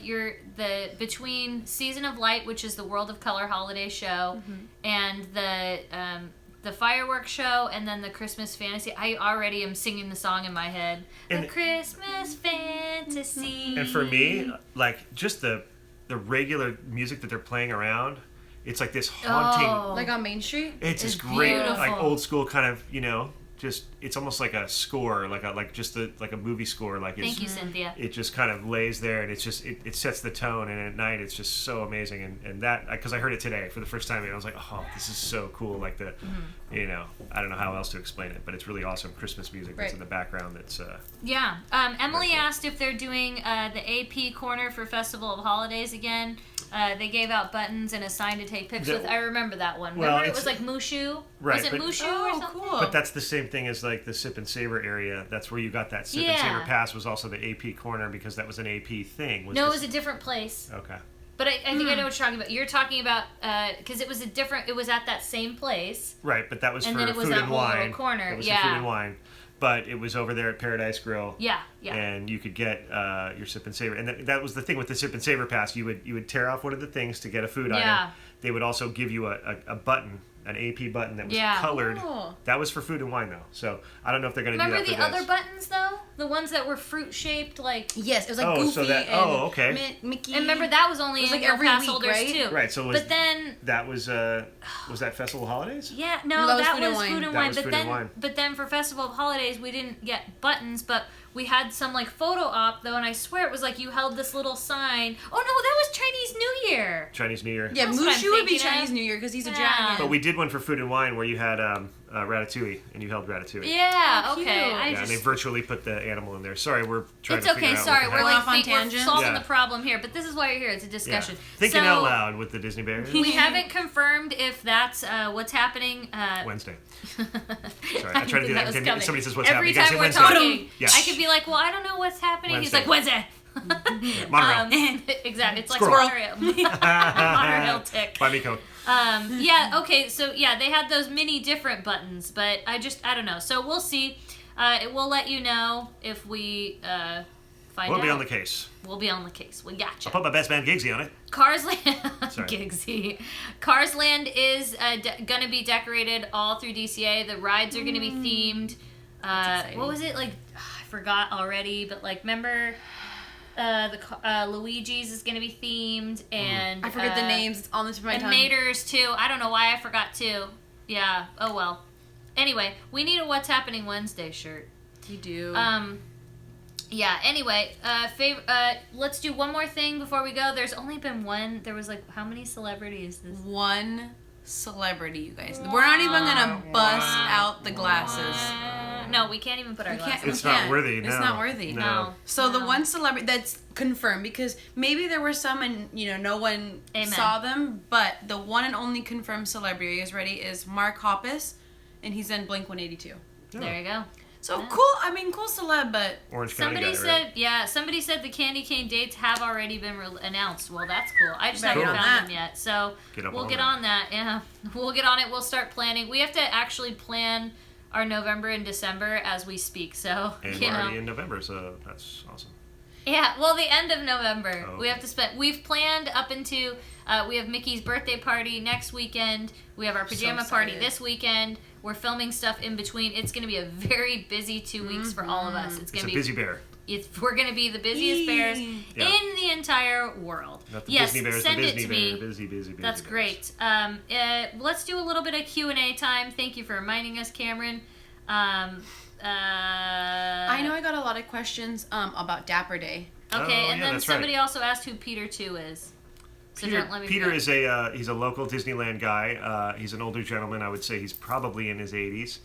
Speaker 2: between Season of Light, which is the World of Color holiday show, and the fireworks show, and then the Christmas fantasy. I already am singing the song in my head. The Christmas fantasy.
Speaker 1: And for me, like just the regular music that they're playing around, it's like this haunting.
Speaker 3: Like on Main Street?
Speaker 1: It's this
Speaker 2: It's
Speaker 1: great,
Speaker 2: beautiful.
Speaker 1: like old school kind of, just it's almost like a score, like a movie score. Like it's,
Speaker 2: Thank you, Cynthia.
Speaker 1: It just kind of lays there, and it's just it sets the tone. And at night, it's just so amazing. And that because I heard it today for the first time, and I was like, oh, this is so cool. Like I don't know how else to explain it, but it's really awesome Christmas music that's in the background. That's
Speaker 2: Yeah. Emily asked if they're doing the AP corner for Festival of Holidays again. They gave out buttons and a sign to take pictures with. I remember that one. Remember it was like Mushu?
Speaker 1: Right,
Speaker 2: Was it
Speaker 1: but-
Speaker 2: Mushu or something?
Speaker 3: Cool.
Speaker 1: But that's the same thing as like the Sip and Savor area. That's where you got that Sip and Savor pass was also the AP corner because that was an AP thing.
Speaker 2: No, it was a different place.
Speaker 1: Okay.
Speaker 2: But I think I know what you're talking about. You're talking about because it was it was at that same place.
Speaker 1: Right, but that was
Speaker 2: And
Speaker 1: for
Speaker 2: then it was
Speaker 1: food
Speaker 2: that
Speaker 1: and
Speaker 2: whole little
Speaker 1: wine.
Speaker 2: corner,
Speaker 1: That was
Speaker 2: yeah.
Speaker 1: for food and wine. But it was over there at Paradise Grill.
Speaker 2: Yeah.
Speaker 1: And you could get your Sip and Savor. And that was the thing with the Sip and Savor pass. You would tear off one of the things to get a food item. They would also give you a button, an AP button that was colored.
Speaker 3: Oh.
Speaker 1: That was for food and wine, though. So I don't know if they're going to do that
Speaker 2: Remember
Speaker 1: for
Speaker 2: the
Speaker 1: this.
Speaker 2: other buttons though? The ones that were fruit shaped, like.
Speaker 3: Yes, it was like Goofy and Mickey.
Speaker 2: And remember that was only
Speaker 3: It was like
Speaker 2: annual
Speaker 3: every
Speaker 2: pass
Speaker 3: week,
Speaker 2: holders
Speaker 3: right?
Speaker 2: too.
Speaker 1: Right, so
Speaker 2: but then
Speaker 1: that was that Festival of Holidays?
Speaker 2: yeah,
Speaker 3: No,
Speaker 2: no,
Speaker 3: that was
Speaker 2: that
Speaker 3: Food and
Speaker 2: was
Speaker 3: Wine.
Speaker 2: food and
Speaker 1: That
Speaker 2: wine.
Speaker 1: was
Speaker 2: But
Speaker 1: Food
Speaker 2: then,
Speaker 1: and Wine.
Speaker 2: but then for Festival of Holidays, we didn't get buttons, but we had some like photo op though, and I swear it was like you held this little sign. Oh no, that was Chinese New Year.
Speaker 1: Chinese New Year.
Speaker 3: Yeah,
Speaker 2: That's what I'm
Speaker 3: Mushu would be
Speaker 2: thinking of.
Speaker 3: Chinese New Year because he's a
Speaker 2: Yeah.
Speaker 3: dragon.
Speaker 1: But we did one for food and wine where you had Ratatouille, and you held Ratatouille.
Speaker 2: Yeah,
Speaker 3: Oh,
Speaker 2: okay.
Speaker 3: cute.
Speaker 2: I
Speaker 1: Yeah, and they
Speaker 2: just.
Speaker 1: virtually put the animal in there. Sorry, we're trying
Speaker 2: It's
Speaker 1: to figure
Speaker 2: okay.
Speaker 1: out
Speaker 2: Sorry,
Speaker 1: what
Speaker 2: we're
Speaker 1: the
Speaker 3: Going
Speaker 2: like
Speaker 3: off on
Speaker 2: we're
Speaker 3: tangent?
Speaker 2: solving
Speaker 1: Yeah.
Speaker 2: the problem here, but this is why you're here. It's a discussion.
Speaker 1: Thinking
Speaker 2: So,
Speaker 1: out loud with the Disney Bears.
Speaker 2: We haven't confirmed if that's what's happening.
Speaker 1: Wednesday.
Speaker 2: Sorry,
Speaker 1: I try to do that.
Speaker 2: was
Speaker 1: Then
Speaker 2: coming.
Speaker 1: somebody says, "What's
Speaker 2: Every
Speaker 1: happening?" You
Speaker 2: time
Speaker 1: gotta
Speaker 2: we're
Speaker 1: say Wednesday.
Speaker 2: talking,
Speaker 1: Yeah.
Speaker 2: I could be like, "Well, I don't know what's happening."
Speaker 1: Wednesday.
Speaker 2: He's like, "Wednesday."
Speaker 1: Monorail.
Speaker 2: Exactly. It's like
Speaker 1: Squirrel.
Speaker 2: monorail. Monorail tick.
Speaker 1: Buy me Coke.
Speaker 2: Yeah, okay, so yeah, they had those many different buttons, but I don't know. So we'll see. We'll let you know if we find out.
Speaker 1: We'll be on the case.
Speaker 2: We'll be on the case. We gotcha.
Speaker 1: I'll put my best man Gigsy on it.
Speaker 2: Carsland,
Speaker 1: Sorry.
Speaker 2: Gigsy. Carsland is going to be decorated all through DCA. The rides are going to be themed. What was it like? I forgot already, but like, remember Luigi's is going to be themed, and
Speaker 3: I forget the names. It's on the tip of my
Speaker 2: and
Speaker 3: tongue.
Speaker 2: Mater's too. I don't know why I forgot too. Yeah. Oh well. Anyway, we need a What's Happening Wednesday shirt.
Speaker 3: You do.
Speaker 2: Yeah, anyway, let's do one more thing before we go. There's only been one. There was like, how many celebrities?
Speaker 3: One celebrity, you guys. We're not even gonna bust out the glasses.
Speaker 2: No, we can't even put our glasses.
Speaker 1: It's not worthy,
Speaker 3: It's
Speaker 1: no.
Speaker 3: not worthy.
Speaker 2: No.
Speaker 3: So the one celebrity that's confirmed, because maybe there were some and no one
Speaker 2: Amen.
Speaker 3: saw them, but the one and only confirmed celebrity, you guys ready, is Mark Hoppus, and he's in Blink 182.
Speaker 2: There you go.
Speaker 3: So cool. I mean, cool celeb, but
Speaker 1: Orange County
Speaker 2: Somebody
Speaker 1: guy,
Speaker 2: said,
Speaker 1: right?
Speaker 2: yeah, somebody said the candy cane dates have already been announced. Well, that's cool. I just
Speaker 3: Better
Speaker 2: haven't
Speaker 3: on
Speaker 2: found
Speaker 3: that.
Speaker 2: them yet. So
Speaker 1: Get
Speaker 2: we'll
Speaker 1: on
Speaker 2: get
Speaker 1: that.
Speaker 2: on that. Yeah, we'll get on it. We'll start planning. We have to actually plan our November and December as we speak. So,
Speaker 1: And
Speaker 2: you
Speaker 1: we're
Speaker 2: know.
Speaker 1: already in November, so that's awesome.
Speaker 2: Yeah, well, the end of November.
Speaker 1: Oh,
Speaker 2: We have
Speaker 1: okay.
Speaker 2: to spend. We've planned up into. We have Mickey's birthday party next weekend. We have our pajama party
Speaker 3: excited.
Speaker 2: this weekend. We're filming stuff in between. It's going to be a very busy 2 weeks for all of us. It's
Speaker 1: It's
Speaker 2: going
Speaker 1: a
Speaker 2: to be
Speaker 1: busy bear.
Speaker 2: we're going to be the busiest bears
Speaker 1: Yeah.
Speaker 2: in the entire world.
Speaker 1: Not the
Speaker 2: yes,
Speaker 1: Disney Bears,
Speaker 2: send
Speaker 1: the
Speaker 2: it
Speaker 1: Disney
Speaker 2: to
Speaker 1: Bear.
Speaker 2: me.
Speaker 1: Busy
Speaker 2: That's
Speaker 1: bears.
Speaker 2: great. Let's do a little bit of Q&A time. Thank you for reminding us, Cameron.
Speaker 3: I know I got a lot of questions about Dapper Day.
Speaker 2: Okay,
Speaker 1: Oh,
Speaker 2: and
Speaker 1: yeah,
Speaker 2: then
Speaker 1: that's
Speaker 2: somebody
Speaker 1: right.
Speaker 2: also asked who Peter 2 is. So don't let me
Speaker 1: Peter
Speaker 2: forget.
Speaker 1: is he's a local Disneyland guy. He's an older gentleman. I would say he's probably in his 80s.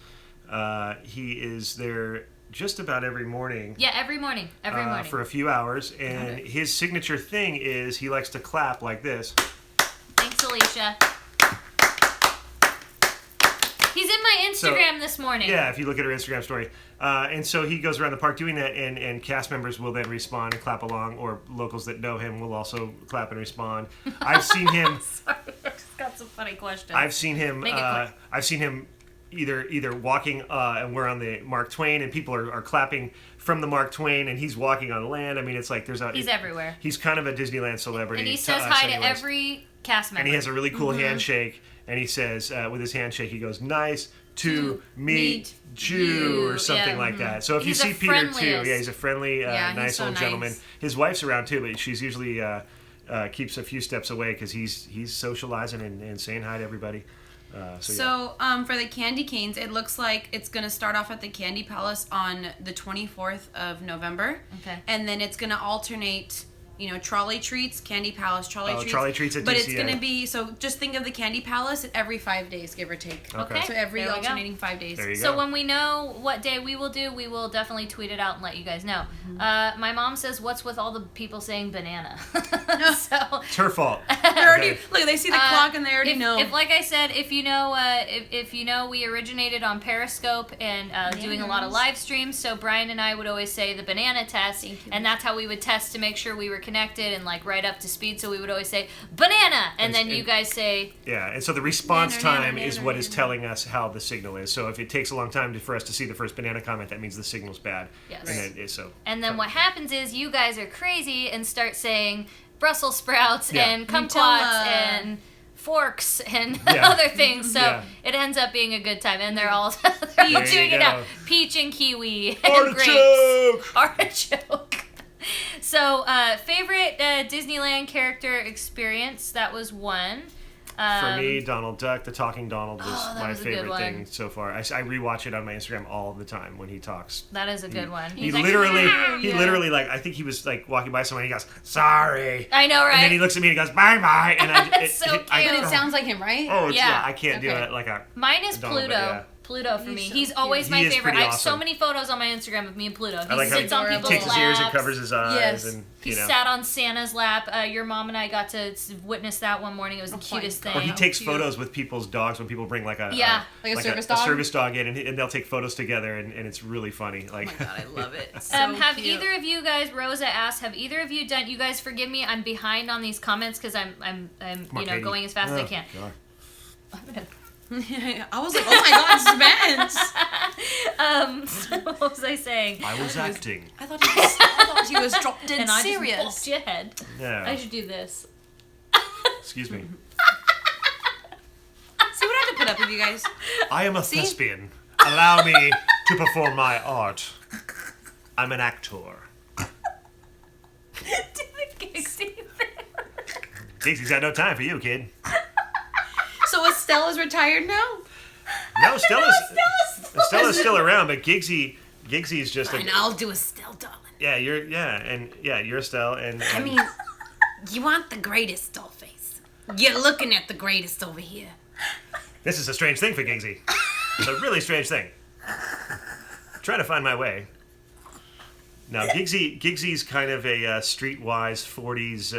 Speaker 1: He is their just about every morning.
Speaker 2: Yeah, every morning. Every morning.
Speaker 1: For a few hours. And his signature thing is he likes to clap like this.
Speaker 2: Thanks, Alicia. He's in my Instagram this morning.
Speaker 1: Yeah, if you look at her Instagram story. And so he goes around the park doing that, and cast members will then respond and clap along, or locals that know him will also clap and respond. I've seen him...
Speaker 2: Sorry, I just got some funny questions.
Speaker 1: I've seen him...
Speaker 2: Make it quick.
Speaker 1: I've seen him either walking, and we're on the Mark Twain, and people are clapping from the Mark Twain, and he's walking on land. I mean, it's like
Speaker 2: He's everywhere.
Speaker 1: He's kind of a Disneyland celebrity.
Speaker 2: And he says hi to every cast member.
Speaker 1: And he has a really cool handshake, and he says, with his handshake, he goes, "Nice to meet you," or something like that. So if you see Peter too, he's a friendly, nice old gentleman. His wife's around too, but she's usually keeps a few steps away because he's socializing and saying hi to everybody. So
Speaker 3: for the candy canes, it looks like it's going to start off at the Candy Palace on the 24th of November.
Speaker 2: Okay.
Speaker 3: And then it's going to alternate, trolley treats, Candy Palace, trolley treats.
Speaker 1: Trolley treats at
Speaker 3: But
Speaker 1: DCA.
Speaker 3: it's going to be, so just think of the Candy Palace every 5 days, give or take.
Speaker 2: Okay.
Speaker 3: So every
Speaker 2: There we go.
Speaker 3: alternating 5 days.
Speaker 1: There you go.
Speaker 2: So when we know what day we will do, we will definitely tweet it out and let you guys know. My mom says, "What's with all the people saying banana?" So
Speaker 1: It's her fault.
Speaker 3: Look, they see the clock and they already know.
Speaker 2: If, like I said, if you know, we originated on Periscope and doing a lot of live streams. So Brian and I would always say the banana test, and that's how we would test to make sure we were connected and like right up to speed. So we would always say banana, and then you guys say
Speaker 1: and so the response time is what is telling us how the signal is. So if it takes a long time for us to see the first banana comment, that means the signal's bad.
Speaker 2: Yes.
Speaker 1: And
Speaker 2: then what happens is you guys are crazy and start saying Brussels sprouts and kumquats
Speaker 3: Nutella.
Speaker 2: and forks and other things. So it ends up being a good time, and they're all doing it now. Peach and kiwi and grapes. Artichoke. So, favorite Disneyland character experience, that was one.
Speaker 1: For me, Donald Duck, the talking Donald was my
Speaker 2: was a good
Speaker 1: favorite
Speaker 2: one.
Speaker 1: thing so far. I rewatch it on my Instagram all the time when he talks.
Speaker 2: That is a good one.
Speaker 1: He literally, like, I think he was like walking by someone and he goes, "Sorry."
Speaker 2: I know, right?
Speaker 1: And then he looks at me and he goes, "Bye bye." And
Speaker 2: It's so cute.
Speaker 3: But it sounds like him, right?
Speaker 1: Oh,
Speaker 2: Yeah.
Speaker 1: I can't do it like a...
Speaker 2: Mine is
Speaker 1: Donald,
Speaker 2: Pluto.
Speaker 1: but
Speaker 2: Pluto for me.
Speaker 3: so
Speaker 2: He's always my
Speaker 1: He is
Speaker 2: favorite.
Speaker 1: pretty
Speaker 2: I have so
Speaker 1: awesome.
Speaker 2: many photos on my Instagram of me and Pluto. He
Speaker 1: I like how
Speaker 2: sits on
Speaker 1: he
Speaker 2: people's
Speaker 1: takes
Speaker 2: laps.
Speaker 1: his ears and covers his eyes.
Speaker 3: Yes.
Speaker 1: And,
Speaker 2: He sat on Santa's lap. Your mom and I got to witness that one morning. It was the cutest thing.
Speaker 1: Or he takes
Speaker 3: cute.
Speaker 1: photos with people's dogs when people bring like a
Speaker 3: Like a service dog?
Speaker 1: a service dog in, and they'll take photos together, and it's really funny. Like,
Speaker 3: Oh my God, I love it. So
Speaker 2: Have
Speaker 3: cute.
Speaker 2: either of you guys? Rosa asked, have either of you done? You guys forgive me. I'm behind on these comments because I'm going as fast as I can.
Speaker 3: I was like, oh my God, Spence.
Speaker 2: So what was I saying?
Speaker 1: I was acting.
Speaker 3: I thought he was dropped in
Speaker 2: And I just
Speaker 3: serious.
Speaker 2: bopped your head.
Speaker 1: Yeah.
Speaker 2: I should do this.
Speaker 1: Excuse me.
Speaker 3: See what I have to put up with you guys?
Speaker 1: I am a thespian. Allow me to perform my art. I'm an actor.
Speaker 2: Do the Gixie thing.
Speaker 1: Dixie's got no time for you, kid.
Speaker 3: So Estelle is retired now?
Speaker 1: No, Stella's still around, but Gigsy's just
Speaker 3: Fine, I'll do Estelle, darling.
Speaker 1: you're Estelle, and
Speaker 3: I mean, you want the greatest doll face. You're looking at the greatest over here.
Speaker 1: this is a strange thing for Gigsy. It's a really strange thing. Trying to find my way. Now, Gigsy's kind of a streetwise 40s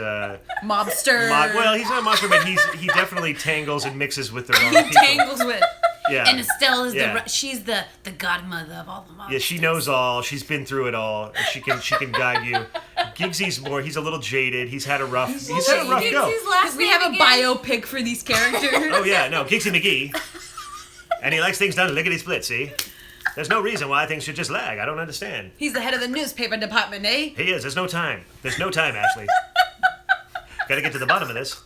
Speaker 3: Mobster.
Speaker 1: well, he's not a monster, but he definitely tangles and mixes with the wrong people.
Speaker 3: Tangles with.
Speaker 1: Yeah.
Speaker 3: And Estelle is
Speaker 1: Yeah.
Speaker 3: she's the godmother of all the mobsters.
Speaker 1: Yeah, she knows all. She's been through it all. And she can guide you. Gigsy's he's a little jaded. He's had a rough go.
Speaker 2: Gixie's last
Speaker 3: We
Speaker 2: name
Speaker 3: have a
Speaker 2: again?
Speaker 3: biopic for these characters.
Speaker 1: Oh yeah, no, Gigsy McGee. And he likes things done lickety split, see? There's no reason why things should just lag. I don't understand.
Speaker 3: He's the head of the newspaper department, eh?
Speaker 1: He is. There's no time. There's no time, Ashley. Gotta get to the bottom of this.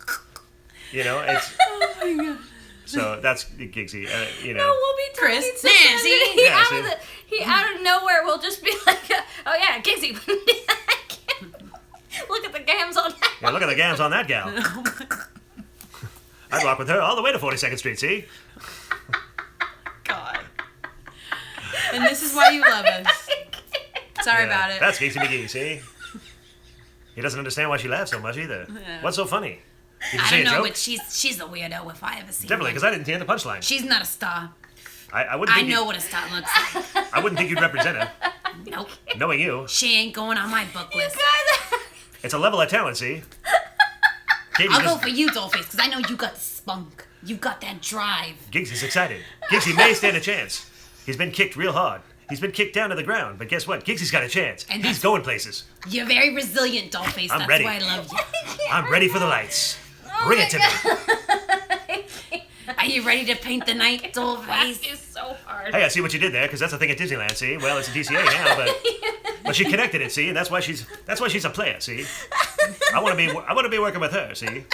Speaker 1: It's...
Speaker 3: Oh my God.
Speaker 1: So that's Gigsy,
Speaker 2: No, we'll be talking
Speaker 3: Chris,
Speaker 2: to
Speaker 3: Nancy.
Speaker 2: somebody.
Speaker 1: Yeah,
Speaker 2: He out of nowhere will just be like, "Oh yeah, Gixie." Look at the gams on that.
Speaker 1: Yeah, look at the gams on that gal. I'd walk with her all the way to 42nd Street, see?
Speaker 3: God. And this is why you love us. Sorry about it.
Speaker 1: That's Gigsy McGee, see? He doesn't understand why she laughs so much either.
Speaker 3: Yeah.
Speaker 1: What's so funny? Did you
Speaker 3: I
Speaker 1: say
Speaker 3: don't
Speaker 1: a
Speaker 3: know,
Speaker 1: joke?
Speaker 3: but she's a weirdo if I ever see
Speaker 1: Definitely,
Speaker 3: one.
Speaker 1: because I didn't hear the punchline.
Speaker 3: She's not a star.
Speaker 1: I wouldn't
Speaker 3: I
Speaker 1: think
Speaker 3: know what a star looks like.
Speaker 1: I wouldn't think you'd represent her.
Speaker 3: Nope.
Speaker 1: Knowing you,
Speaker 3: She ain't going on my book
Speaker 2: You
Speaker 3: list.
Speaker 2: guys.
Speaker 1: it's a level of talent, see? Katie
Speaker 3: I'll
Speaker 1: just,
Speaker 3: go for you, Dollface, because I know you got the spunk. You got that drive.
Speaker 1: Giggs is excited. Giggsy may stand a chance. He's been kicked real hard. He's been kicked down to the ground, but guess what? Giggsy's got a chance.
Speaker 3: And
Speaker 1: He's going places.
Speaker 3: You're very resilient, Dollface.
Speaker 1: I'm
Speaker 3: That's
Speaker 1: ready.
Speaker 3: why I love you.
Speaker 1: I'm ready for the lights.
Speaker 2: Oh
Speaker 1: Bring
Speaker 2: my
Speaker 1: it to me.
Speaker 3: Are you ready to paint the night,
Speaker 2: That
Speaker 3: Dollface?
Speaker 2: is so hard.
Speaker 1: Hey, I see what you did there, because that's a thing at Disneyland, see? Well, it's a DCA now, but she connected it, see? And that's why she's a player, see? I want to be working with her, see?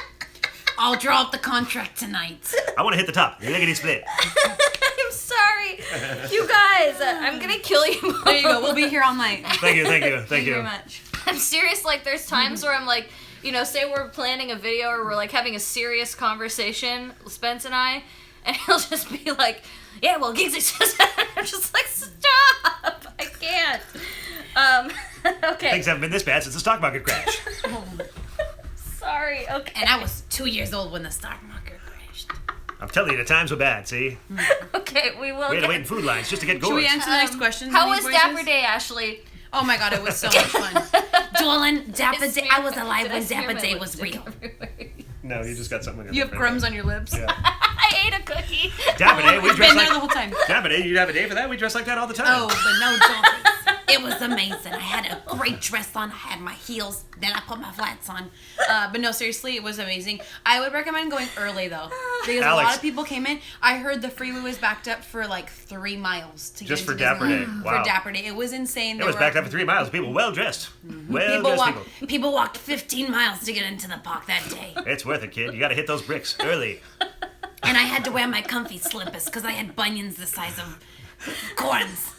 Speaker 3: I'll draw up the contract tonight.
Speaker 1: I want to hit the top. Lickety split.
Speaker 2: I'm sorry. You guys, I'm gonna kill you both.
Speaker 3: There you go. We'll be here all night.
Speaker 1: Thank you.
Speaker 3: Thank you very much.
Speaker 2: I'm serious. Like, there's times where I'm like, say we're planning a video or we're like having a serious conversation, Spence and I, and he'll just be like, yeah, well, Giggsy says that. I'm just like, stop. I can't. Okay.
Speaker 1: Things haven't been this bad since the stock market crash.
Speaker 2: Sorry. Okay.
Speaker 3: And I was 2 years old when the stock market crashed.
Speaker 1: I'm telling you, the times were bad, see?
Speaker 2: Okay, we will.
Speaker 1: We had to wait in food lines just to get
Speaker 3: Should we
Speaker 1: gourds.
Speaker 3: answer the next question?
Speaker 2: How
Speaker 3: These
Speaker 2: was
Speaker 3: voices?
Speaker 2: Dapper Day, Ashley?
Speaker 3: Oh my god, it was so much fun. Dolan, Dapper Day. I was alive
Speaker 2: Did
Speaker 3: when
Speaker 2: smear
Speaker 3: Dapper
Speaker 2: my
Speaker 3: Day was
Speaker 2: lipstick
Speaker 3: real.
Speaker 2: everywhere?
Speaker 1: No, you just got something on your
Speaker 3: You have
Speaker 1: lip
Speaker 3: crumbs
Speaker 1: right
Speaker 3: on your lips.
Speaker 1: there. Yeah.
Speaker 2: I ate a cookie.
Speaker 1: Dapper Day, we
Speaker 3: I've
Speaker 1: dress
Speaker 3: been there the
Speaker 1: like...
Speaker 3: whole time.
Speaker 1: Dapper Day, you'd have a day for that? We dress like that all the time.
Speaker 3: Oh, but no, Dolan. It was amazing. I had a great dress on. I had my heels. Then I put my flats on. But no, seriously, it was amazing. I would recommend going early, though. Because a
Speaker 1: Alex.
Speaker 3: lot of people came in. I heard the freeway was backed up for like 3 miles to
Speaker 1: Just
Speaker 3: get
Speaker 1: for
Speaker 3: into
Speaker 1: Dapper Day.
Speaker 3: Disneyland.
Speaker 1: Wow.
Speaker 3: For Dapper Day. It was insane.
Speaker 1: It was backed up for 3 miles. People well dressed. Well dressed people.
Speaker 3: People walked 15 miles to get into the park that day.
Speaker 1: It's worth it, kid. You got to hit those bricks early.
Speaker 3: And I had to wear my comfy slippers because I had bunions the size of corns.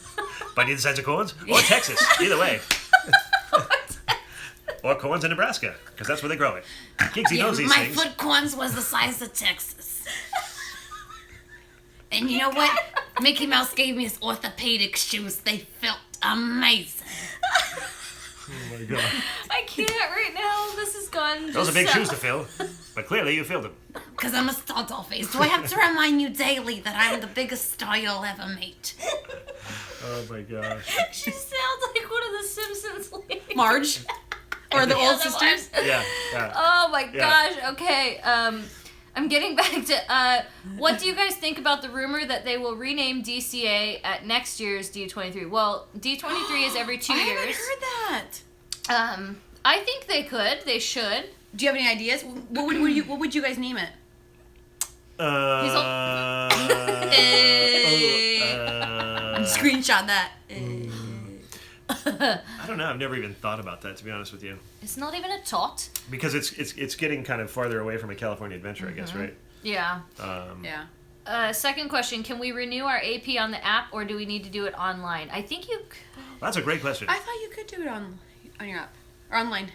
Speaker 1: Bunny the size of corns or Texas. Either way. Or corns in Nebraska, because that's where they grow it. Giggsy knows these
Speaker 3: my
Speaker 1: things.
Speaker 3: foot corns was the size of Texas. And you know what? Mickey Mouse gave me his orthopedic shoes. They felt amazing.
Speaker 1: Oh my god.
Speaker 2: I can't right now. This is gone.
Speaker 1: Those are big shoes to fill, but clearly you filled them.
Speaker 3: Because I'm a star, Dollface. Do I have to remind you daily that I'm the biggest star you'll ever meet?
Speaker 1: Oh my gosh.
Speaker 2: She sounds like one of the Simpsons ladies.
Speaker 3: Marge? Or the old
Speaker 2: the
Speaker 3: sisters?
Speaker 1: Yeah.
Speaker 2: Oh my
Speaker 1: Yeah.
Speaker 2: gosh. Okay. I'm getting back to what do you guys think about the rumor that they will rename DCA at next year's D23? Well, D23 is every 2
Speaker 3: I
Speaker 2: years.
Speaker 3: haven't heard that.
Speaker 2: I think they could. They should.
Speaker 3: Do you have any ideas? What would you guys name it? Screenshot that.
Speaker 1: I don't know. I've never even thought about that, to be honest with you.
Speaker 2: It's not even a tot.
Speaker 1: Because it's getting kind of farther away from a California adventure, I guess, right?
Speaker 2: Yeah.
Speaker 3: Yeah.
Speaker 2: Second question: can we renew our AP on the app, or do we need to do it online? I think you.
Speaker 1: That's a great question.
Speaker 3: I thought you could do it on your app. Or online.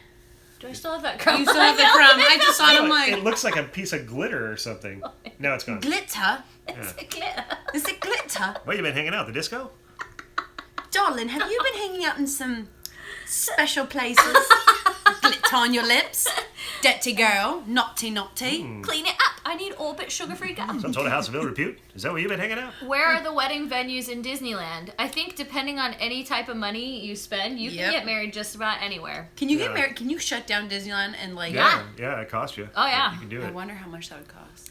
Speaker 2: Do I still have that crumb?
Speaker 3: You still have the crumb. I just saw it. I'm
Speaker 1: It
Speaker 3: like,
Speaker 1: looks like a piece of glitter or something. Now it's gone.
Speaker 3: glitter?
Speaker 2: It's a glitter.
Speaker 3: Is it glitter?
Speaker 1: Where you been hanging out? The disco?
Speaker 3: Darling, have you been hanging out in some special places? Glitter on your lips? Dirty girl. Naughty.
Speaker 2: Clean it up. I need Orbit sugar-free gum.
Speaker 1: Some sort of house of ill repute? Is that where you've been hanging out?
Speaker 2: Where are the wedding venues in Disneyland? I think depending on any type of money you spend, you can get married just about anywhere.
Speaker 3: Can you get
Speaker 1: Yeah.
Speaker 3: married? Can you shut down Disneyland and like...
Speaker 1: Yeah, it cost you.
Speaker 2: Oh, yeah.
Speaker 1: You can do
Speaker 3: I
Speaker 1: it.
Speaker 3: wonder how much that would cost.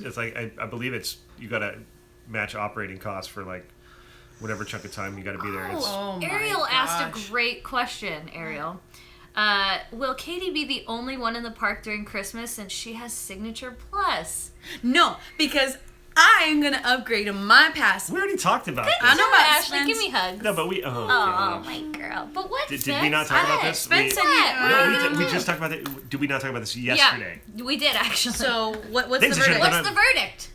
Speaker 1: It's like, I believe you got to match operating costs for like whatever chunk of time you got to be there. It's,
Speaker 3: Oh my
Speaker 2: Ariel asked
Speaker 3: gosh.
Speaker 2: a great question, Ariel. Will Katie be the only one in the park during Christmas since she has Signature Plus?
Speaker 3: No, because I am going to upgrade my pass.
Speaker 1: we already talked about
Speaker 3: I
Speaker 1: this.
Speaker 3: know about
Speaker 2: Ashley,
Speaker 3: Spence.
Speaker 2: give me hugs.
Speaker 1: No, but we.
Speaker 2: Oh, my girl. But what,
Speaker 1: Did
Speaker 2: Spence?
Speaker 1: we not talk about
Speaker 3: What?
Speaker 1: this?
Speaker 3: Spence
Speaker 1: We-
Speaker 3: said
Speaker 1: No, we just talked about it. Did we not talk about this yesterday?
Speaker 2: Yeah, we did actually.
Speaker 3: So, what's the
Speaker 1: Things that should've
Speaker 3: verdict?
Speaker 1: been
Speaker 2: What's the verdict?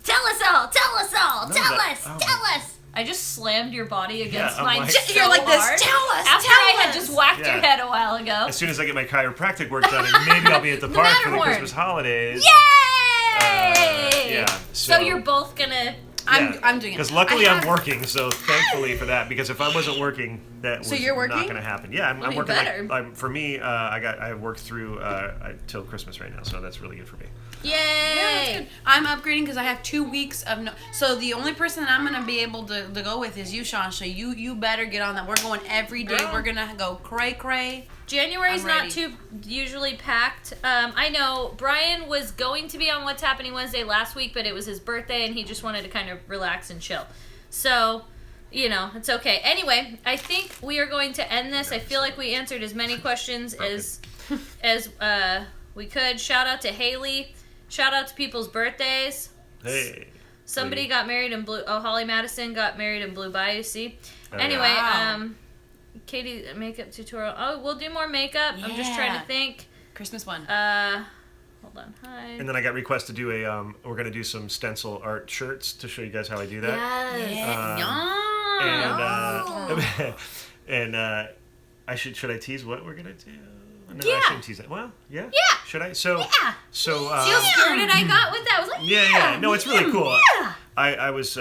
Speaker 2: Tell us all. Tell us all.
Speaker 1: No,
Speaker 2: tell
Speaker 1: that-
Speaker 2: us.
Speaker 1: oh
Speaker 2: Tell
Speaker 1: my-
Speaker 2: us. I just slammed your body against
Speaker 1: I'm
Speaker 2: mine
Speaker 1: like-
Speaker 2: so
Speaker 3: You're like this.
Speaker 2: hard.
Speaker 3: Tell us.
Speaker 2: After
Speaker 3: tell
Speaker 2: I had
Speaker 3: us.
Speaker 2: just whacked your
Speaker 1: Yeah.
Speaker 2: head a while ago.
Speaker 1: As soon as I get my chiropractic work done, and maybe I'll be at the park for the
Speaker 2: Matterhorn.
Speaker 1: Christmas holidays.
Speaker 2: Yay!
Speaker 1: yeah,
Speaker 2: So
Speaker 1: so-
Speaker 2: you're both gonna.
Speaker 3: I'm doing it.
Speaker 1: Because luckily I'm working, so thankfully for that. Because if I wasn't working, that was
Speaker 3: you're working?
Speaker 1: not going to happen. Yeah, I'm
Speaker 2: you
Speaker 1: working.
Speaker 2: better.
Speaker 1: For me, I work through till Christmas right now, so that's really good for me.
Speaker 2: Yay!
Speaker 3: Yeah, that's good. I'm upgrading because I have 2 weeks of no. So the only person that I'm gonna be able to go with is you, Sean. So you better get on that. We're going every day.
Speaker 2: Girl.
Speaker 3: We're gonna go cray.
Speaker 2: January's
Speaker 3: I'm
Speaker 2: not
Speaker 3: ready.
Speaker 2: too usually packed. I know Brian was going to be on What's Happening Wednesday last week, but it was his birthday and he just wanted to kind of relax and chill. So, it's okay. Anyway, I think we are going to end this. I feel like we answered as many questions as we could. Shout out to Haley. Shout out to people's birthdays.
Speaker 1: Hey.
Speaker 2: Somebody got married in Blue. Oh, Holly Madison got married in Blue Bayou. See. Anyway,
Speaker 3: Wow.
Speaker 2: Katie, makeup tutorial. Oh, we'll do more makeup. I'm just trying to think.
Speaker 3: Christmas one.
Speaker 2: Hold on. Hi.
Speaker 1: And then I got requests to do we're going to do some stencil art shirts to show you guys how I do that.
Speaker 2: Yes.
Speaker 1: And I should I tease what we're going to do? No,
Speaker 2: Yeah.
Speaker 1: I shouldn't tease it. Well, yeah.
Speaker 2: Yeah.
Speaker 1: Should I? So,
Speaker 2: Yeah.
Speaker 1: so,
Speaker 2: See how skirted I got with that? I was like,
Speaker 1: yeah. No, it's really cool.
Speaker 2: Yeah.
Speaker 1: I was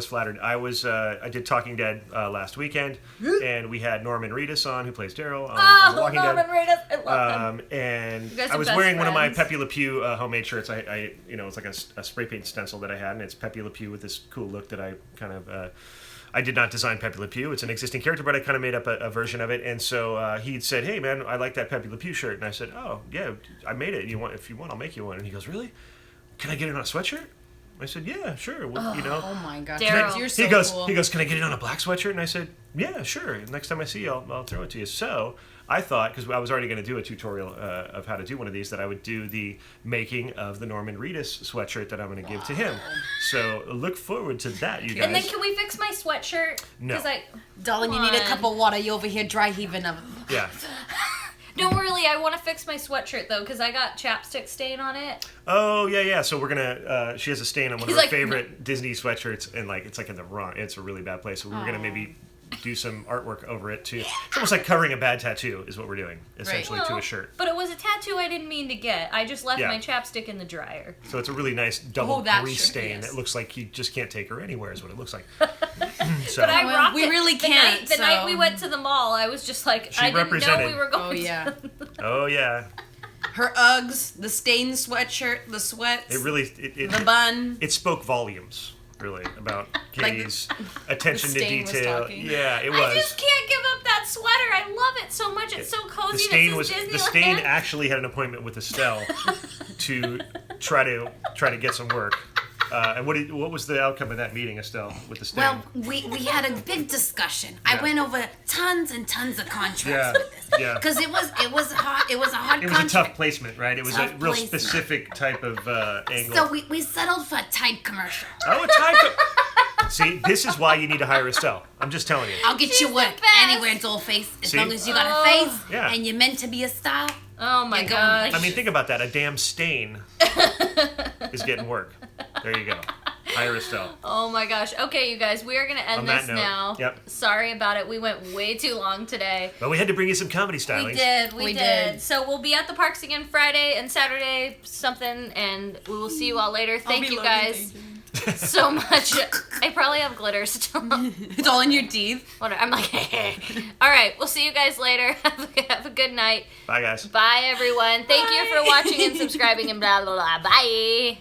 Speaker 1: flattered. I did Talking Dead last weekend, and we had Norman Reedus on, who plays Daryl on The Walking
Speaker 2: Norman
Speaker 1: Dead.
Speaker 2: Reedus. I love him.
Speaker 1: And
Speaker 2: You guys
Speaker 1: I
Speaker 2: are
Speaker 1: was
Speaker 2: best
Speaker 1: wearing one of my
Speaker 2: friends.
Speaker 1: Pepe Le Pew homemade shirts. It's like a spray paint stencil that I had, and it's Pepe Le Pew with this cool look that I kind of. I did not design Pepe Le Pew. It's an existing character, but I kind of made up a version of it. And so he said, "Hey, man, I like that Pepe Le Pew shirt." And I said, "Oh, yeah, I made it. If you want, I'll make you one." And he goes, "Really? Can I get it on a sweatshirt?" I said, "Yeah, sure." Well,
Speaker 3: Oh my gosh.
Speaker 2: Daryl.
Speaker 3: You're so
Speaker 1: he goes,
Speaker 3: cool.
Speaker 1: "Can I get it on a black sweatshirt?" And I said, "Yeah, sure. Next time I see you, I'll throw it to you." So I thought, because I was already going to do a tutorial of how to do one of these, that I would do the making of the Norman Reedus sweatshirt that I'm going to give to him. So look forward to that, you guys.
Speaker 2: And then can we fix my sweatshirt?
Speaker 1: No.
Speaker 3: Darling, you need a cup of water. You over here dry heaving up.
Speaker 1: Yeah.
Speaker 2: Don't really. I want to fix my sweatshirt though because I got chapstick stain on it.
Speaker 1: Oh yeah. So we're gonna. She has a stain on one
Speaker 2: He's
Speaker 1: of her
Speaker 2: like,
Speaker 1: favorite Disney sweatshirts, and it's in the wrong. It's a really bad place. So we're gonna maybe do some artwork over it too. It's almost like covering a bad tattoo is what we're doing essentially to a shirt.
Speaker 2: But it was a tattoo I didn't mean to get. I just left
Speaker 1: Yeah.
Speaker 2: my chapstick in the dryer.
Speaker 1: So it's a really nice double
Speaker 3: that
Speaker 1: grease
Speaker 3: shirt,
Speaker 1: stain.
Speaker 3: yes.
Speaker 1: It looks like you just can't take her anywhere. Is what it looks like. So
Speaker 2: But I
Speaker 3: Well,
Speaker 2: rocked
Speaker 3: we
Speaker 2: it.
Speaker 3: really
Speaker 2: The
Speaker 3: can't,
Speaker 2: The night
Speaker 3: so-
Speaker 2: we went to the mall, I was just like,
Speaker 1: She
Speaker 2: I didn't know
Speaker 1: represented.
Speaker 2: we were going.
Speaker 3: Oh yeah.
Speaker 1: oh yeah,
Speaker 3: Her Uggs, the stained sweatshirt, the sweats,
Speaker 1: it really
Speaker 3: the bun.
Speaker 1: it spoke volumes really about
Speaker 3: Like
Speaker 1: Katie's attention to
Speaker 3: stain was
Speaker 1: detail.
Speaker 3: talking.
Speaker 1: Yeah, it
Speaker 2: I
Speaker 1: was.
Speaker 2: just can't give up that sweater. I love it so much. It's so cozy.
Speaker 1: The stain
Speaker 2: and it
Speaker 1: was
Speaker 2: says
Speaker 1: the stain
Speaker 2: Disneyland.
Speaker 1: actually had an appointment with Estelle to try to get some work. And what was the outcome of that meeting, Estelle, with the stain?
Speaker 4: Well, we had a big discussion.
Speaker 1: Yeah.
Speaker 4: I went over tons and tons of contracts
Speaker 1: Yeah,
Speaker 4: with this.
Speaker 1: yeah.
Speaker 4: Because it was hard. It was a hard
Speaker 1: It was a
Speaker 4: contract.
Speaker 1: tough placement, right? It was a
Speaker 4: Tough
Speaker 1: real
Speaker 4: placement.
Speaker 1: specific type of angle.
Speaker 4: So we settled for a tight commercial.
Speaker 1: Oh, a type. See, this is why you need to hire Estelle. I'm just telling you.
Speaker 4: I'll get
Speaker 2: She's
Speaker 4: you
Speaker 2: the
Speaker 4: work
Speaker 2: best.
Speaker 4: anywhere, dollface. As
Speaker 1: See?
Speaker 4: long as you got a face
Speaker 1: Yeah.
Speaker 4: and you're meant to be a star.
Speaker 2: Oh my
Speaker 4: You're going
Speaker 2: gosh.
Speaker 1: I mean, think about that. A damn stain is getting work. There you go. Hire Estelle.
Speaker 2: Oh my gosh. Okay, you guys, we are going to end
Speaker 1: On that
Speaker 2: this
Speaker 1: note,
Speaker 2: now.
Speaker 1: yep.
Speaker 2: Sorry about it. We went way too long today.
Speaker 1: But we had to bring you some comedy stylings.
Speaker 2: We did.
Speaker 3: We
Speaker 2: did.
Speaker 3: did.
Speaker 2: So we'll be at the parks again Friday and Saturday, something, and we will see you all later. Thank you guys so much. I probably have glitter still.
Speaker 3: It's all in your teeth.
Speaker 2: Whatever. I'm like, all right. We'll see you guys later. Have a good night.
Speaker 1: Bye, guys.
Speaker 2: Bye, everyone. Thank you for watching and subscribing and blah, blah, blah. Bye.